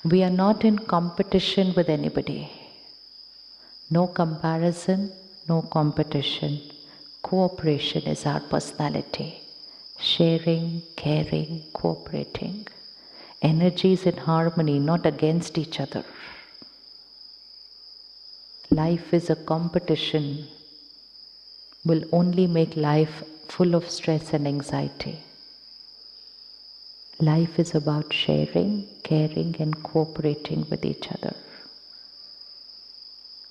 We are not in competition with anybody. No comparison, no competition. Cooperation is our personality. Sharing, caring, cooperating. Energies in harmony, not against each other. Life is a competition. Will only make life full of stress and anxiety. Life is about sharing, caring, and cooperating with each other.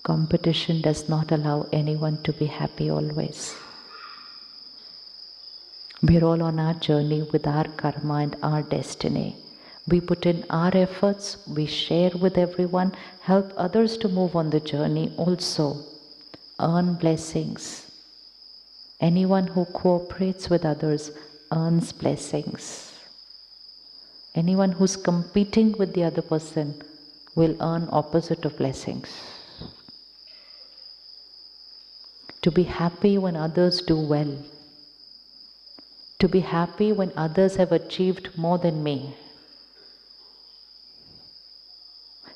Competition does not allow anyone to be happy always. We are all on our journey with our karma and our destiny. We put in our efforts, we share with everyone, help others to move on the journey also, earn blessings. Anyone who cooperates with others earns blessings. Anyone who's competing with the other person will earn opposite of blessings. To be happy when others do well. To be happy when others have achieved more than me.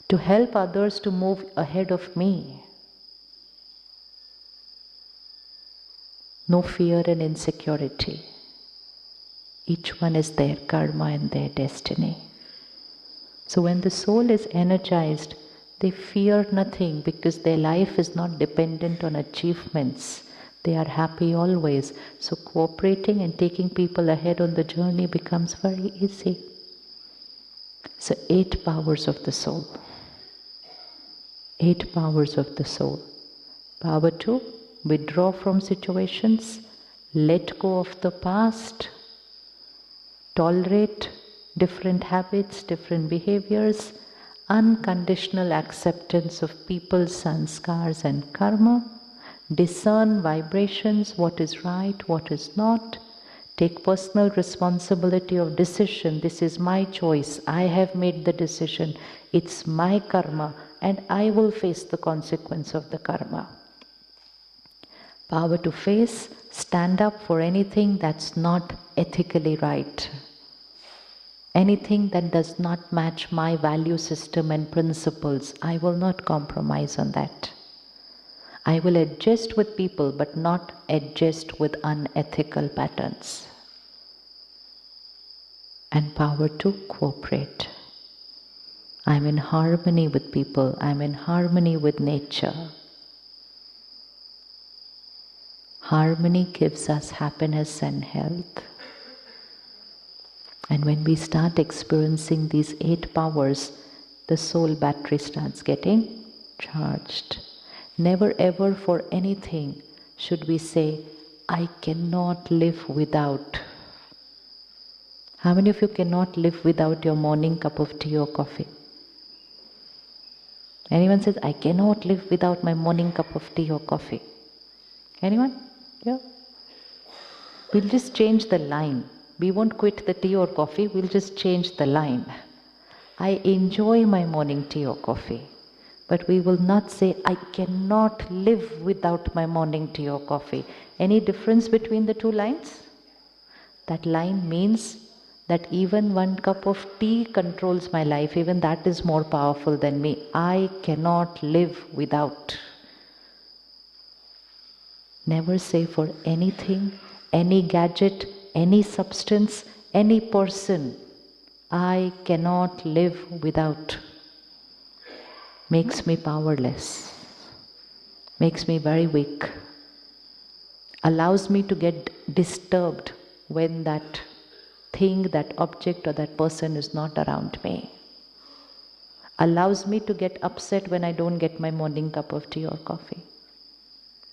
To help others to move ahead of me. No fear and insecurity. Each one is their karma and their destiny. So when the soul is energized, they fear nothing because their life is not dependent on achievements. They are happy always. So cooperating and taking people ahead on the journey becomes very easy. So 8 powers of the soul. 8 powers of the soul. Power to withdraw from situations, let go of the past, tolerate different habits, different behaviors, unconditional acceptance of people's sanskars and karma, discern vibrations, what is right, what is not, take personal responsibility of decision. This is my choice. I have made the decision. It's my karma and I will face the consequence of the karma. Power to face, stand up for anything that's not ethically right. Anything that does not match my value system and principles, I will not compromise on that. I will adjust with people but not adjust with unethical patterns. And power to cooperate. I'm in harmony with people, I'm in harmony with nature. Harmony gives us happiness and health. And when we start experiencing these 8 powers, the soul battery starts getting charged. Never ever for anything should we say, I cannot live without. How many of you cannot live without your morning cup of tea or coffee? Anyone says, I cannot live without my morning cup of tea or coffee? Anyone? Yeah. We'll just change the line. We won't quit the tea or coffee, we'll just change the line. I enjoy my morning tea or coffee, but we will not say, I cannot live without my morning tea or coffee. Any difference between the 2 lines? That line means that even 1 cup of tea controls my life, even that is more powerful than me. I cannot live without. Never say for anything, any gadget, any substance, any person, I cannot live without, makes me powerless, makes me very weak, allows me to get disturbed when that thing, that object or that person is not around me, allows me to get upset when I don't get my morning cup of tea or coffee.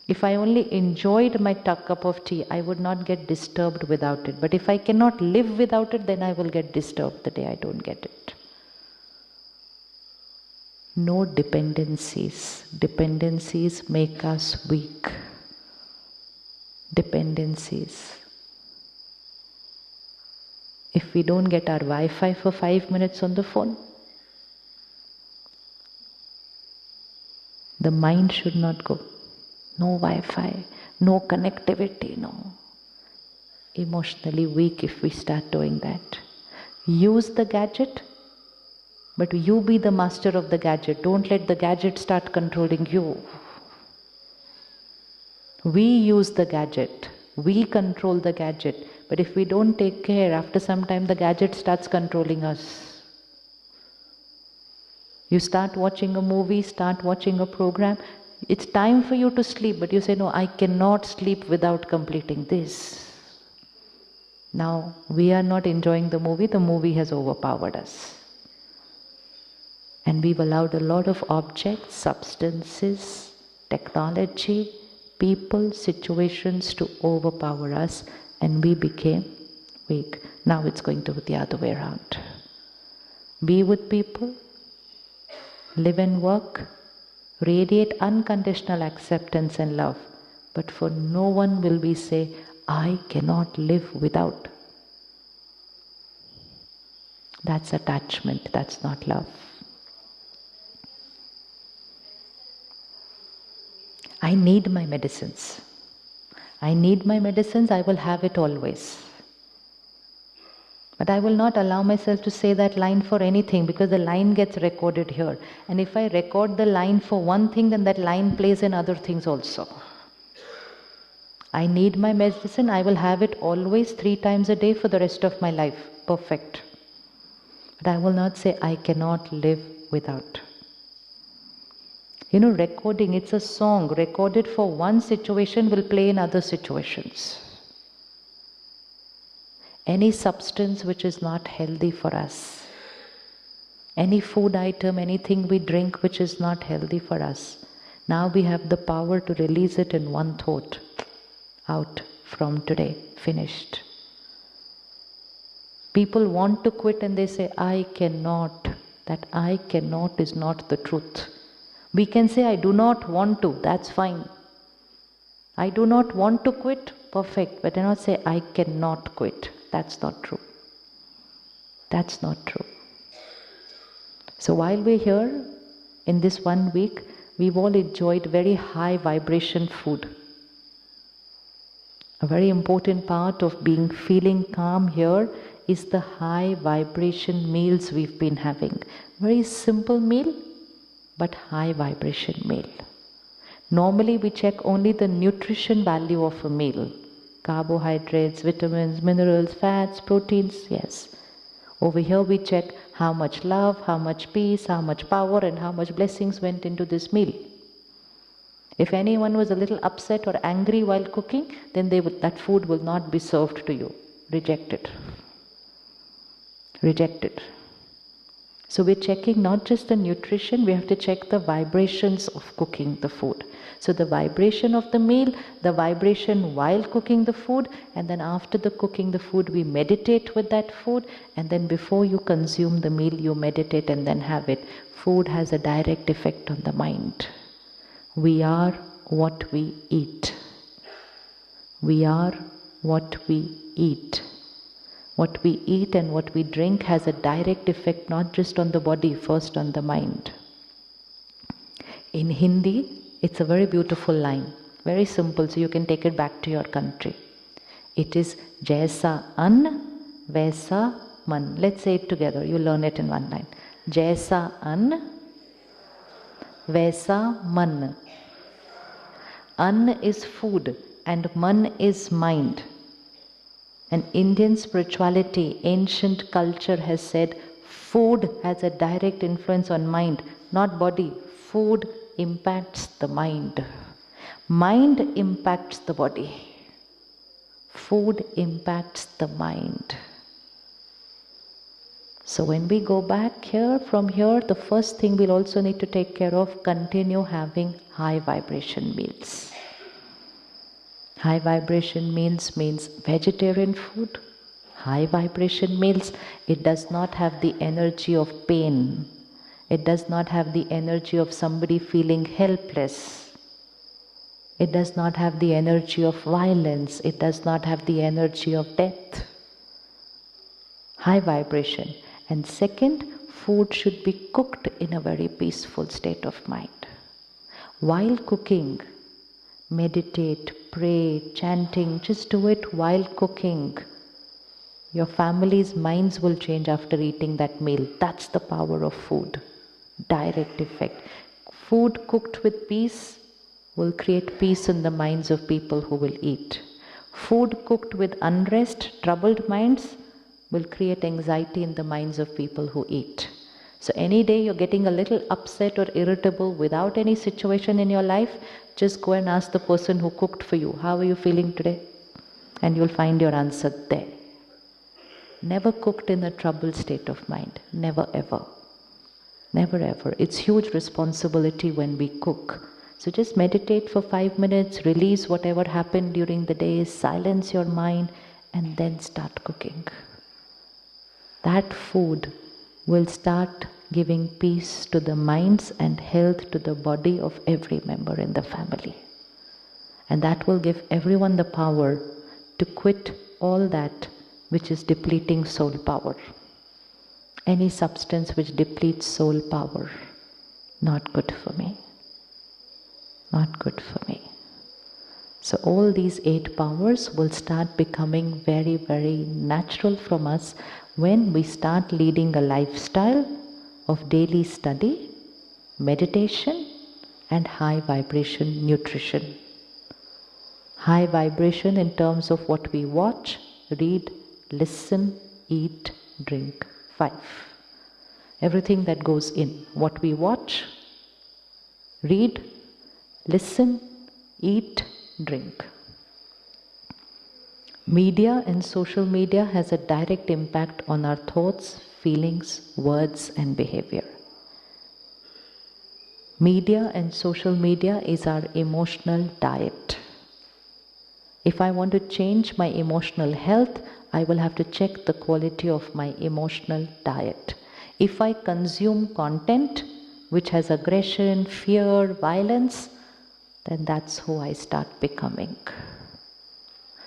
If I only enjoyed my cup of tea, I would not get disturbed without it. But if I cannot live without it, then I will get disturbed the day I don't get it. No dependencies. Dependencies make us weak. Dependencies. If we don't get our Wi-Fi for 5 minutes on the phone, the mind should not go. No Wi-Fi, no connectivity, no. Emotionally weak if we start doing that. Use the gadget, but you be the master of the gadget. Don't let the gadget start controlling you. We use the gadget, we control the gadget, but if we don't take care, after some time the gadget starts controlling us. You start watching a movie, start watching a program, it's time for you to sleep, but you say, no, I cannot sleep without completing this. Now, we are not enjoying the movie has overpowered us. And we've allowed a lot of objects, substances, technology, people, situations to overpower us, and we became weak. Now it's going to be the other way around. Be with people, live and work, radiate unconditional acceptance and love, but for no one will we say, I cannot live without. That's attachment, that's not love. I need my medicines. I need my medicines, I will have it always. But I will not allow myself to say that line for anything, because the line gets recorded here. And if I record the line for one thing, then that line plays in other things also. I need my medicine, I will have it always 3 times a day for the rest of my life. Perfect. But I will not say I cannot live without. Recording, it's a song. Recorded for one situation will play in other situations. Any substance which is not healthy for us, any food item, anything we drink which is not healthy for us, now we have the power to release it in one thought. Out from today, finished. People want to quit and they say, I cannot. That I cannot is not the truth. We can say, I do not want to, that's fine. I do not want to quit, perfect. But do not say, I cannot quit. That's not true. That's not true. So while we're here, in this 1 week, we've all enjoyed very high vibration food. A very important part of feeling calm here is the high vibration meals we've been having. Very simple meal, but high vibration meal. Normally we check only the nutrition value of a meal. Carbohydrates, vitamins, minerals, fats, proteins, yes. Over here we check how much love, how much peace, how much power and how much blessings went into this meal. If anyone was a little upset or angry while cooking, then that food will not be served to you. Reject it. Reject it. So we're checking not just the nutrition, we have to check the vibrations of cooking the food. So the vibration of the meal, the vibration while cooking the food, and then after the cooking the food, we meditate with that food, and then before you consume the meal, you meditate and then have it. Food has a direct effect on the mind. We are what we eat. We are what we eat. What we eat and what we drink has a direct effect not just on the body, first on the mind. In Hindi, it's a very beautiful line, very simple, so you can take it back to your country. It is Jaisa An, Vaisa Man. Let's say it together, you learn it in one line. Jaisa An, Vaisa Man. An is food and Man is mind. And Indian spirituality, ancient culture has said food has a direct influence on mind, not body. Food impacts the mind. Mind impacts the body. Food impacts the mind. So when we go back here, from here, the first thing we'll also need to take care of, continue having high vibration meals. High vibration means vegetarian food. High vibration meals, it does not have the energy of pain. It does not have the energy of somebody feeling helpless. It does not have the energy of violence. It does not have the energy of death. High vibration. And second, food should be cooked in a very peaceful state of mind. While cooking, meditate, pray, chanting, just do it while cooking. Your family's minds will change after eating that meal. That's the power of food. Direct effect. Food cooked with peace will create peace in the minds of people who will eat. Food cooked with unrest, troubled minds will create anxiety in the minds of people who eat. So any day you're getting a little upset or irritable without any situation in your life, just go and ask the person who cooked for you, how are you feeling today? And you'll find your answer there. Never cooked in a troubled state of mind. Never ever. Never ever. It's huge responsibility when we cook. So just meditate for 5 minutes, release whatever happened during the day, silence your mind, and then start cooking. That food will start giving peace to the minds and health to the body of every member in the family. And that will give everyone the power to quit all that which is depleting soul power. Any substance which depletes soul power, not good for me. Not good for me. So all these 8 powers will start becoming very, very natural from us when we start leading a lifestyle of daily study, meditation, and high vibration nutrition. High vibration in terms of what we watch, read, listen, eat, drink. 5. Everything that goes in. What we watch, read, listen, eat, drink. Media and social media has a direct impact on our thoughts, feelings, words, and behavior. Media and social media is our emotional diet. If I want to change my emotional health, I will have to check the quality of my emotional diet. If I consume content which has aggression, fear, violence, then that's who I start becoming.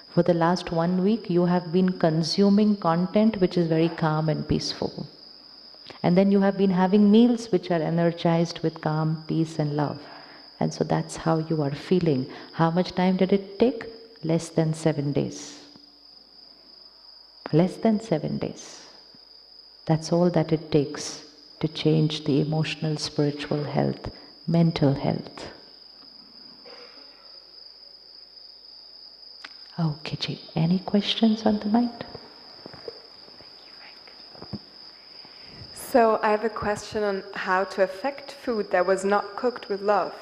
For the last 1 week, you have been consuming content which is very calm and peaceful. And then you have been having meals which are energized with calm, peace, and love. And so that's how you are feeling. How much time did it take? Less than 7 days. Less than 7 days. That's all that it takes to change the emotional, spiritual health, mental health. Okay, Ji. Any questions on the mind? So I have a question on how to affect food that was not cooked with love.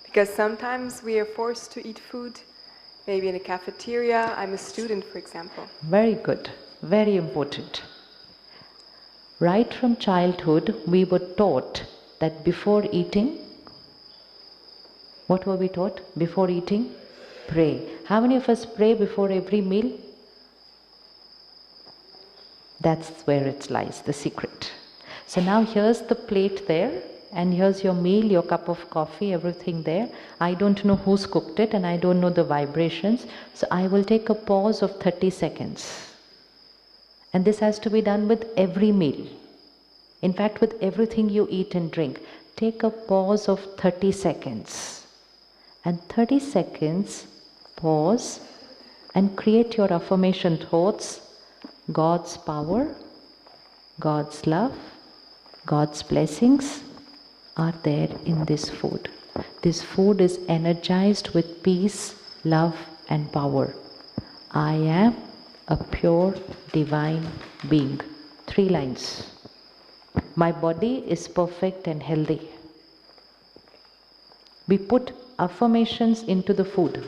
Because sometimes we are forced to eat food, maybe in a cafeteria. I'm a student, for example. Very good. Very important. Right from childhood, we were taught that before eating, what were we taught? Before eating, pray. How many of us pray before every meal? That's where it lies, the secret. So now here's the plate there, and here's your meal, your cup of coffee, everything there. I don't know who's cooked it, and I don't know the vibrations. So I will take a pause of 30 seconds. And this has to be done with every meal. In fact, with everything you eat and drink. Take a pause of 30 seconds. And 30 seconds, pause, and create your affirmation thoughts. God's power, God's love, God's blessings are there in this food. This food is energized with peace, love, and power. I am a pure divine being. 3 lines. My body is perfect and healthy. We put affirmations into the food,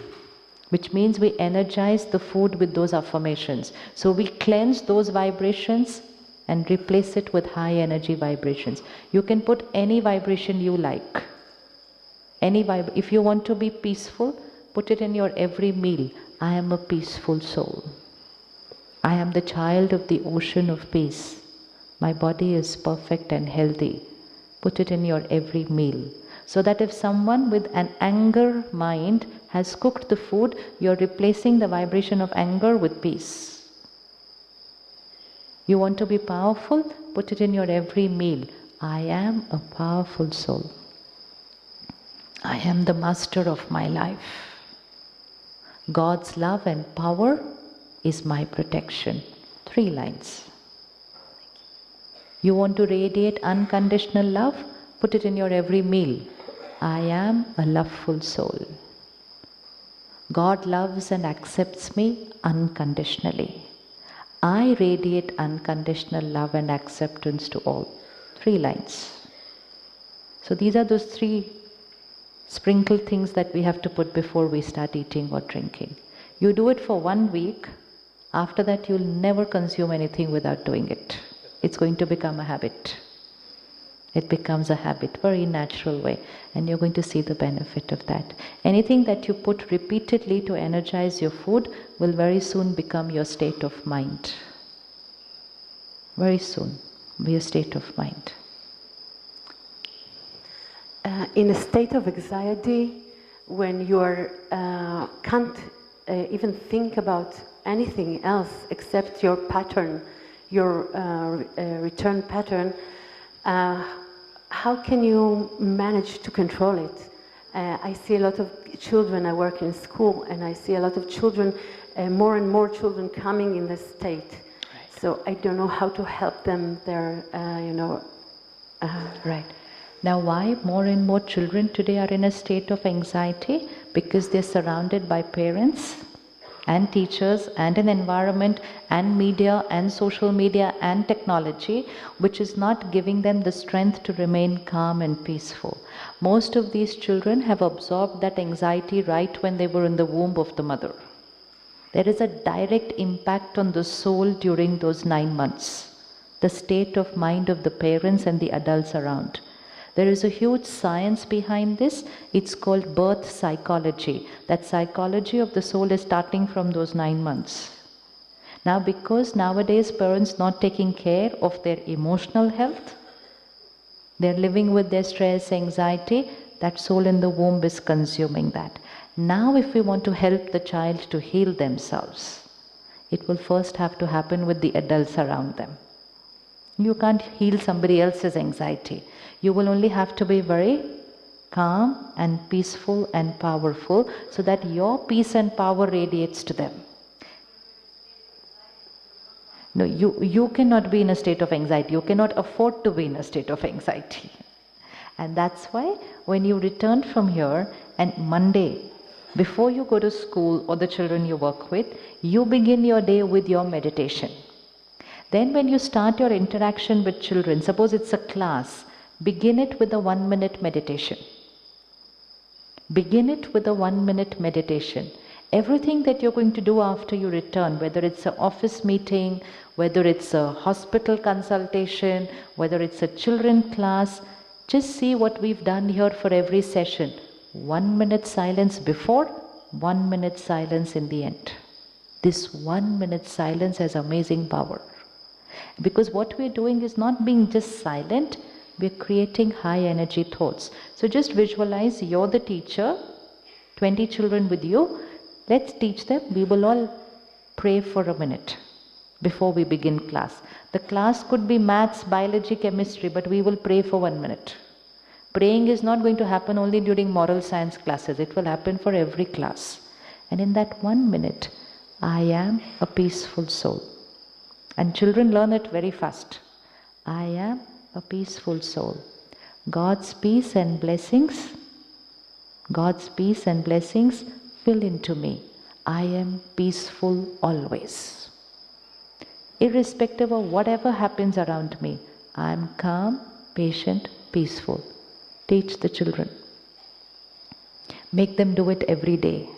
which means we energize the food with those affirmations. So we cleanse those vibrations and replace it with high energy vibrations. You can put any vibration you like. If you want to be peaceful, put it in your every meal. I am a peaceful soul. I am the child of the ocean of peace. My body is perfect and healthy. Put it in your every meal. So that if someone with an anger mind has cooked the food, you're replacing the vibration of anger with peace. You want to be powerful? Put it in your every meal. I am a powerful soul. I am the master of my life. God's love and power is my protection. 3 lines. You want to radiate unconditional love? Put it in your every meal. I am a loveful soul. God loves and accepts me unconditionally. I radiate unconditional love and acceptance to all. 3 lines. So these are those 3 sprinkled things that we have to put before we start eating or drinking. You do it for 1 week. After that, you'll never consume anything without doing it. It's going to become a habit. It becomes a habit, very natural way, and you're going to see the benefit of that. Anything that you put repeatedly to energize your food will very soon become your state of mind. Very soon, be a state of mind. In a state of anxiety, when you can't even think about anything else except your pattern, your return pattern, how can you manage to control it? I see a lot of children, I work in school, and I see a lot of children, more and more children coming in this state. Right. So I don't know how to help them there, Right. Now, why more and more children today are in a state of anxiety? Because they're surrounded by parents and teachers and an environment and media and social media and technology which is not giving them the strength to remain calm and peaceful. Most of these children have absorbed that anxiety right when they were in the womb of the mother. There is a direct impact on the soul during those 9 months, the state of mind of the parents and the adults around. There is a huge science behind this. It's called birth psychology. That psychology of the soul is starting from those 9 months. Now, because nowadays parents not taking care of their emotional health, they're living with their stress, anxiety, that soul in the womb is consuming that. Now, if we want to help the child to heal themselves, it will first have to happen with the adults around them. You can't heal somebody else's anxiety. You will only have to be very calm and peaceful and powerful so that your peace and power radiates to them. No, you cannot be in a state of anxiety. You cannot afford to be in a state of anxiety. And that's why when you return from here and Monday, before you go to school or the children you work with, you begin your day with your meditation. Then when you start your interaction with children, suppose it's a class, begin it with a 1-minute meditation. Begin it with a 1-minute meditation. Everything that you're going to do after you return, whether it's an office meeting, whether it's a hospital consultation, whether it's a children class, just see what we've done here for every session. 1 minute silence before, 1 minute silence in the end. This 1 minute silence has amazing power. Because what we're doing is not being just silent, we're creating high energy thoughts. So just visualize you're the teacher, 20 children with you. Let's teach them. We will all pray for a minute before we begin class. The class could be maths, biology, chemistry, but we will pray for 1 minute. Praying is not going to happen only during moral science classes. It will happen for every class. And in that 1 minute, I am a peaceful soul. And children learn it very fast. I am a peaceful soul. God's peace and blessings fill into me. I am peaceful always. Irrespective of whatever happens around me, I am calm, patient, peaceful. Teach the children. Make them do it every day.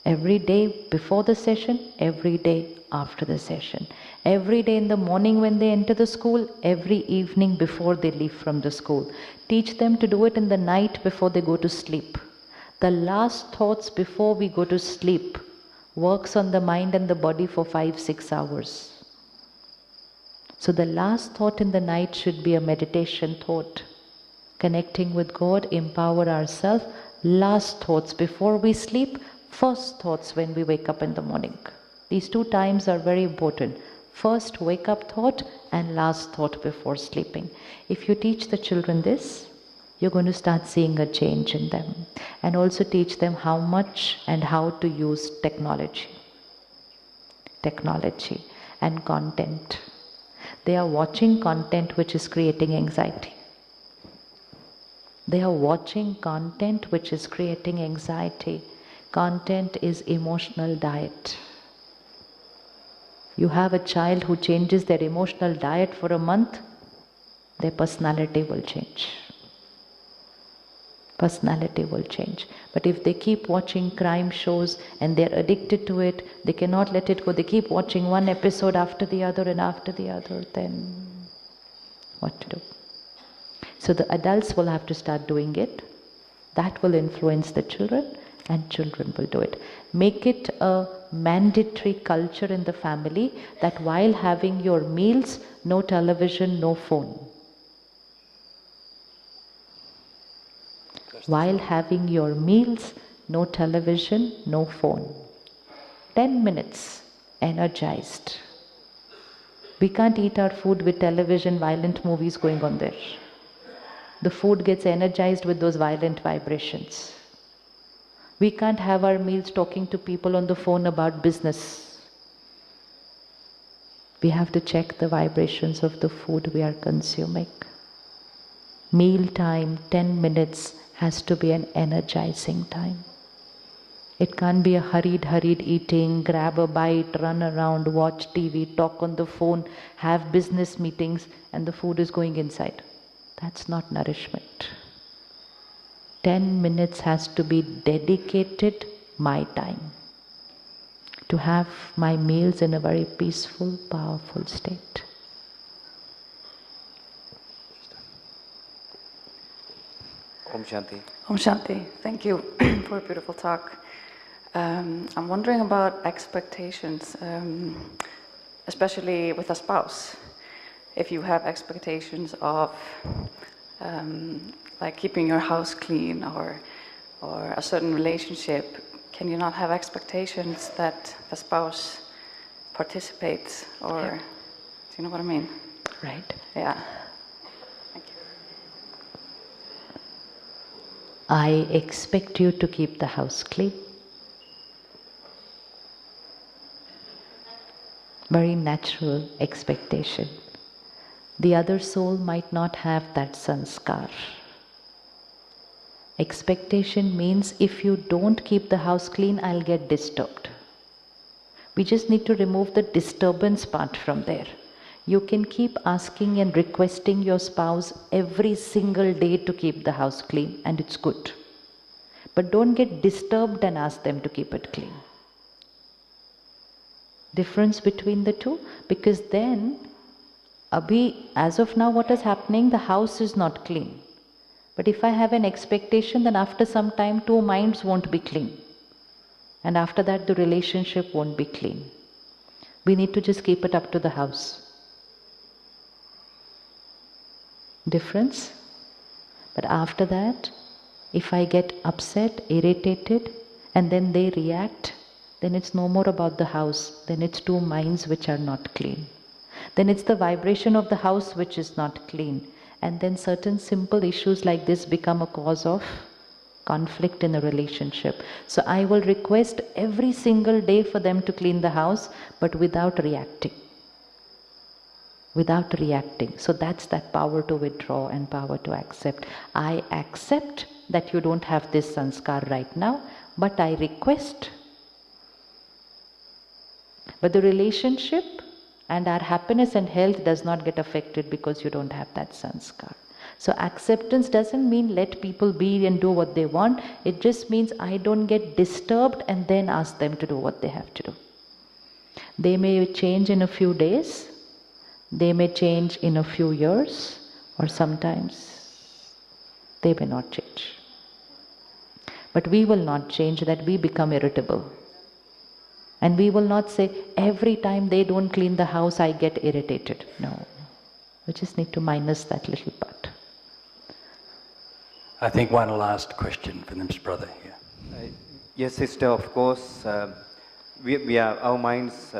Every day before the session, every day after the session. Every day in the morning when they enter the school, every evening before they leave from the school. Teach them to do it in the night before they go to sleep. The last thoughts before we go to sleep works on the mind and the body for 5-6 hours. So the last thought in the night should be a meditation thought. Connecting with God, empower ourselves. Last thoughts before we sleep, first thoughts when we wake up in the morning. These 2 times are very important. First wake up thought and last thought before sleeping. If you teach the children this, you're going to start seeing a change in them. And also teach them how much and how to use technology. Technology and content. They are watching content which is creating anxiety. They are watching content which is creating anxiety. Content is emotional diet. You have a child who changes their emotional diet for a month, their personality will change. Personality will change. But if they keep watching crime shows and they're addicted to it, they cannot let it go, they keep watching one episode after the other and after the other, then what to do? So the adults will have to start doing it. That will influence the children and children will do it. Make it a mandatory culture in the family that while having your meals, no television, no phone. While having your meals, no television, no phone. 10 minutes, energized. We can't eat our food with television, violent movies going on there. The food gets energized with those violent vibrations. We can't have our meals talking to people on the phone about business. We have to check the vibrations of the food we are consuming. Meal time, 10 minutes, has to be an energizing time. It can't be a hurried eating, grab a bite, run around, watch TV, talk on the phone, have business meetings, and the food is going inside. That's not nourishment. 10 minutes has to be dedicated my time to have my meals in a very peaceful, powerful state. Om Shanti. Om Shanti. Thank you for a beautiful talk. I'm wondering about expectations, especially with a spouse. If you have expectations of like keeping your house clean or a certain relationship, can you not have expectations that the spouse participates? Or do you know what I mean? Right. Yeah. Thank you. I expect you to keep the house clean. Very natural expectation. The other soul might not have that sanskar. Expectation means if you don't keep the house clean, I'll get disturbed. We just need to remove the disturbance part from there. You can keep asking and requesting your spouse every single day to keep the house clean, and it's good. But don't get disturbed and ask them to keep it clean. Difference between the two, because then as of now what is happening, the house is not clean. But if I have an expectation, then after some time 2 minds won't be clean. And after that the relationship won't be clean. We need to just keep it up to the house. Difference? But after that, if I get upset, irritated, and then they react, then it's no more about the house. Then it's 2 minds which are not clean. Then it's the vibration of the house which is not clean. And then certain simple issues like this become a cause of conflict in a relationship. So I will request every single day for them to clean the house, but without reacting. Without reacting. So that's that power to withdraw and power to accept. I accept that you don't have this sanskar right now, but I request. But the relationship And our happiness and health does not get affected because you don't have that sanskar. So acceptance doesn't mean let people be and do what they want. It just means I don't get disturbed and then ask them to do what they have to do. They may change in a few days, they may change in a few years, or sometimes they may not change. But we will not change that we become irritable. And we will not say, every time they don't clean the house, I get irritated. No. We just need to minus that little part. I think one last question from this brother here. Yes, sister, of course, we are, our minds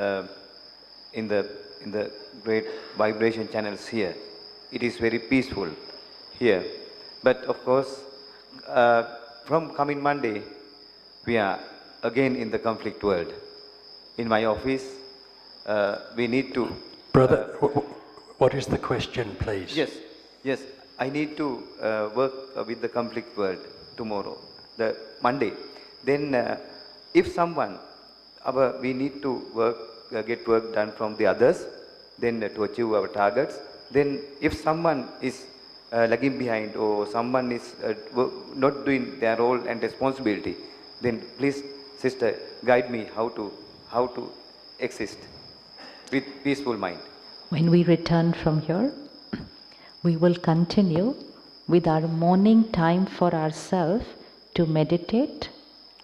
in the great vibration channels here. It is very peaceful here. But of course, from coming Monday, we are again in the conflict world. In my office, we need to... Brother, what is the question, please? Yes, I need to work with the conflict world tomorrow, the Monday. Then if someone, we need to work, get work done from the others, then to achieve our targets. Then if someone is lagging behind or someone is not doing their role and responsibility, then please, sister, guide me how to exist with peaceful mind. When we return from here, we will continue with our morning time for ourselves to meditate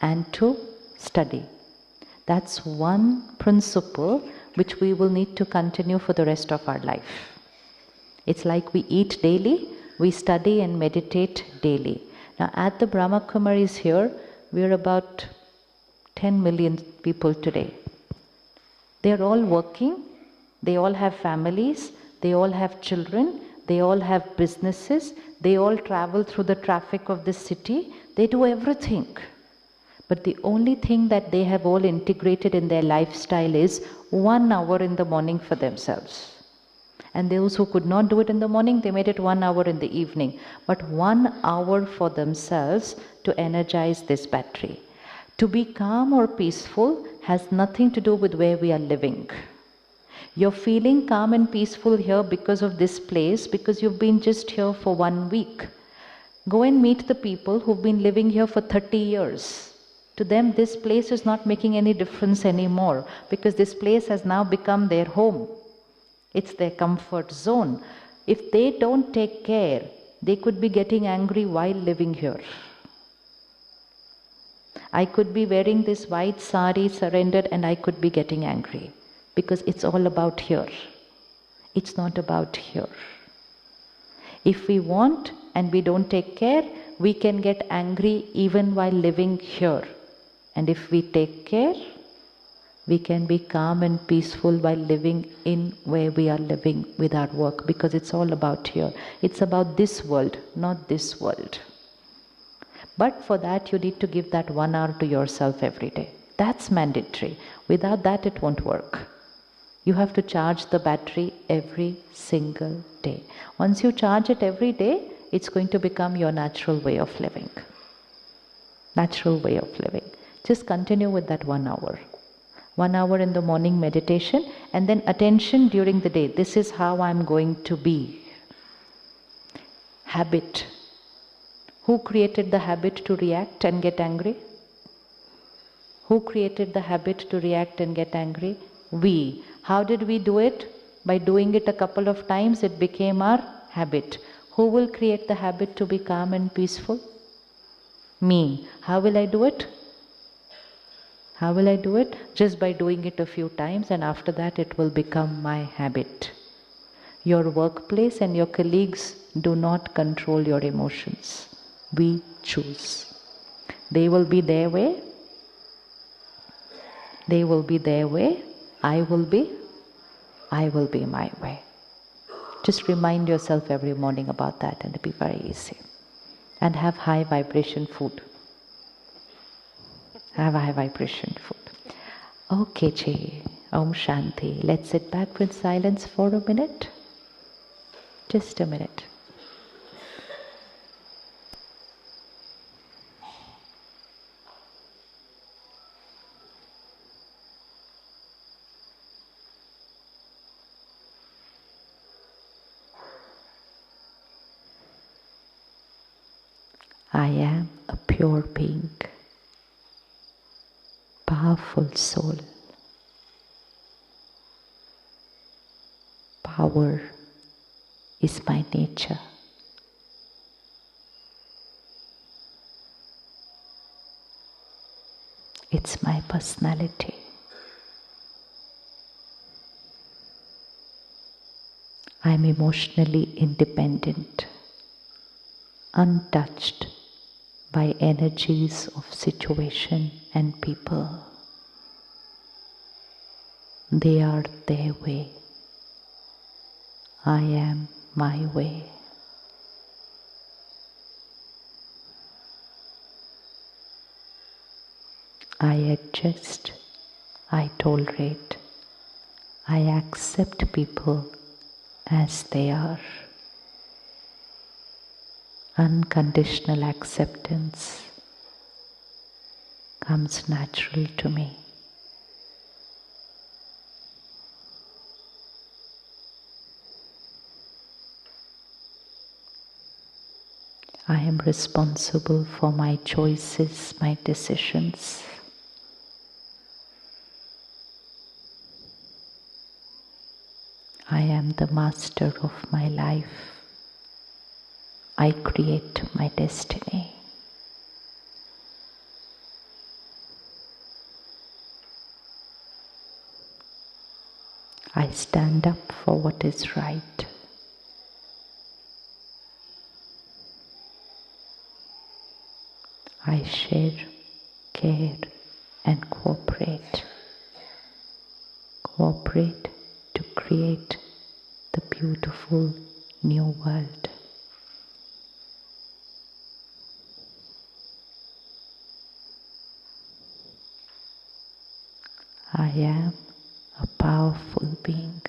and to study. That's one principle which we will need to continue for the rest of our life. It's like we eat daily, we study and meditate daily. Now at the Brahma Kumaris here, we're about 10 million people today. They're all working, they all have families, they all have children, they all have businesses, they all travel through the traffic of the city, they do everything. But the only thing that they have all integrated in their lifestyle is 1 hour in the morning for themselves. And those who could not do it in the morning, they made it 1 hour in the evening. But 1 hour for themselves to energize this battery. To be calm or peaceful has nothing to do with where we are living. You're feeling calm and peaceful here because of this place, because you've been just here for 1 week. Go and meet the people who've been living here for 30 years. To them, this place is not making any difference anymore because this place has now become their home. It's their comfort zone. If they don't take care, they could be getting angry while living here. I could be wearing this white sari, surrendered, and I could be getting angry because it's all about here. It's not about here. If we want and we don't take care, we can get angry even while living here. And if we take care, we can be calm and peaceful while living in where we are living with our work, because it's all about here. It's about this world, not this world. But for that, you need to give that 1 hour to yourself every day. That's mandatory. Without that, it won't work. You have to charge the battery every single day. Once you charge it every day, it's going to become your natural way of living. Natural way of living. Just continue with that 1 hour. 1 hour in the morning meditation, and then attention during the day. This is how I'm going to be. Habit. Who created the habit to react and get angry? Who created the habit to react and get angry? We. How did we do it? By doing it a couple of times, it became our habit. Who will create the habit to be calm and peaceful? Me. How will I do it? How will I do it? Just by doing it a few times, and after that it will become my habit. Your workplace and your colleagues do not control your emotions. We choose. They will be their way. They will be their way. I will be my way. Just remind yourself every morning about that, and it'll be very easy. And have high vibration food. Have high vibration food. Okay, Chi. Om Shanti. Let's sit back in silence for a minute. Just a minute. I am a pure being, powerful soul. Power is my nature. It's my personality. I'm emotionally independent, untouched by energies of situation and people. They are their way. I am my way. I adjust, I tolerate, I accept people as they are. Unconditional acceptance comes natural to me. I am responsible for my choices, my decisions. I am the master of my life. I create my destiny. I stand up for what is right. I share, care, and cooperate. Cooperate to create the beautiful new world. I am a powerful being.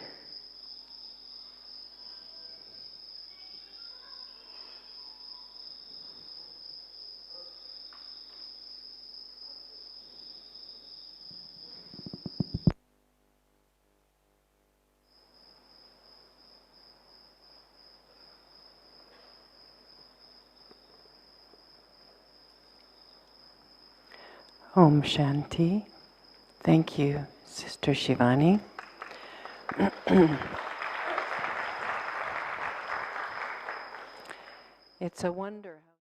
Om Shanti. Thank you, Sister Shivani. It's a wonder.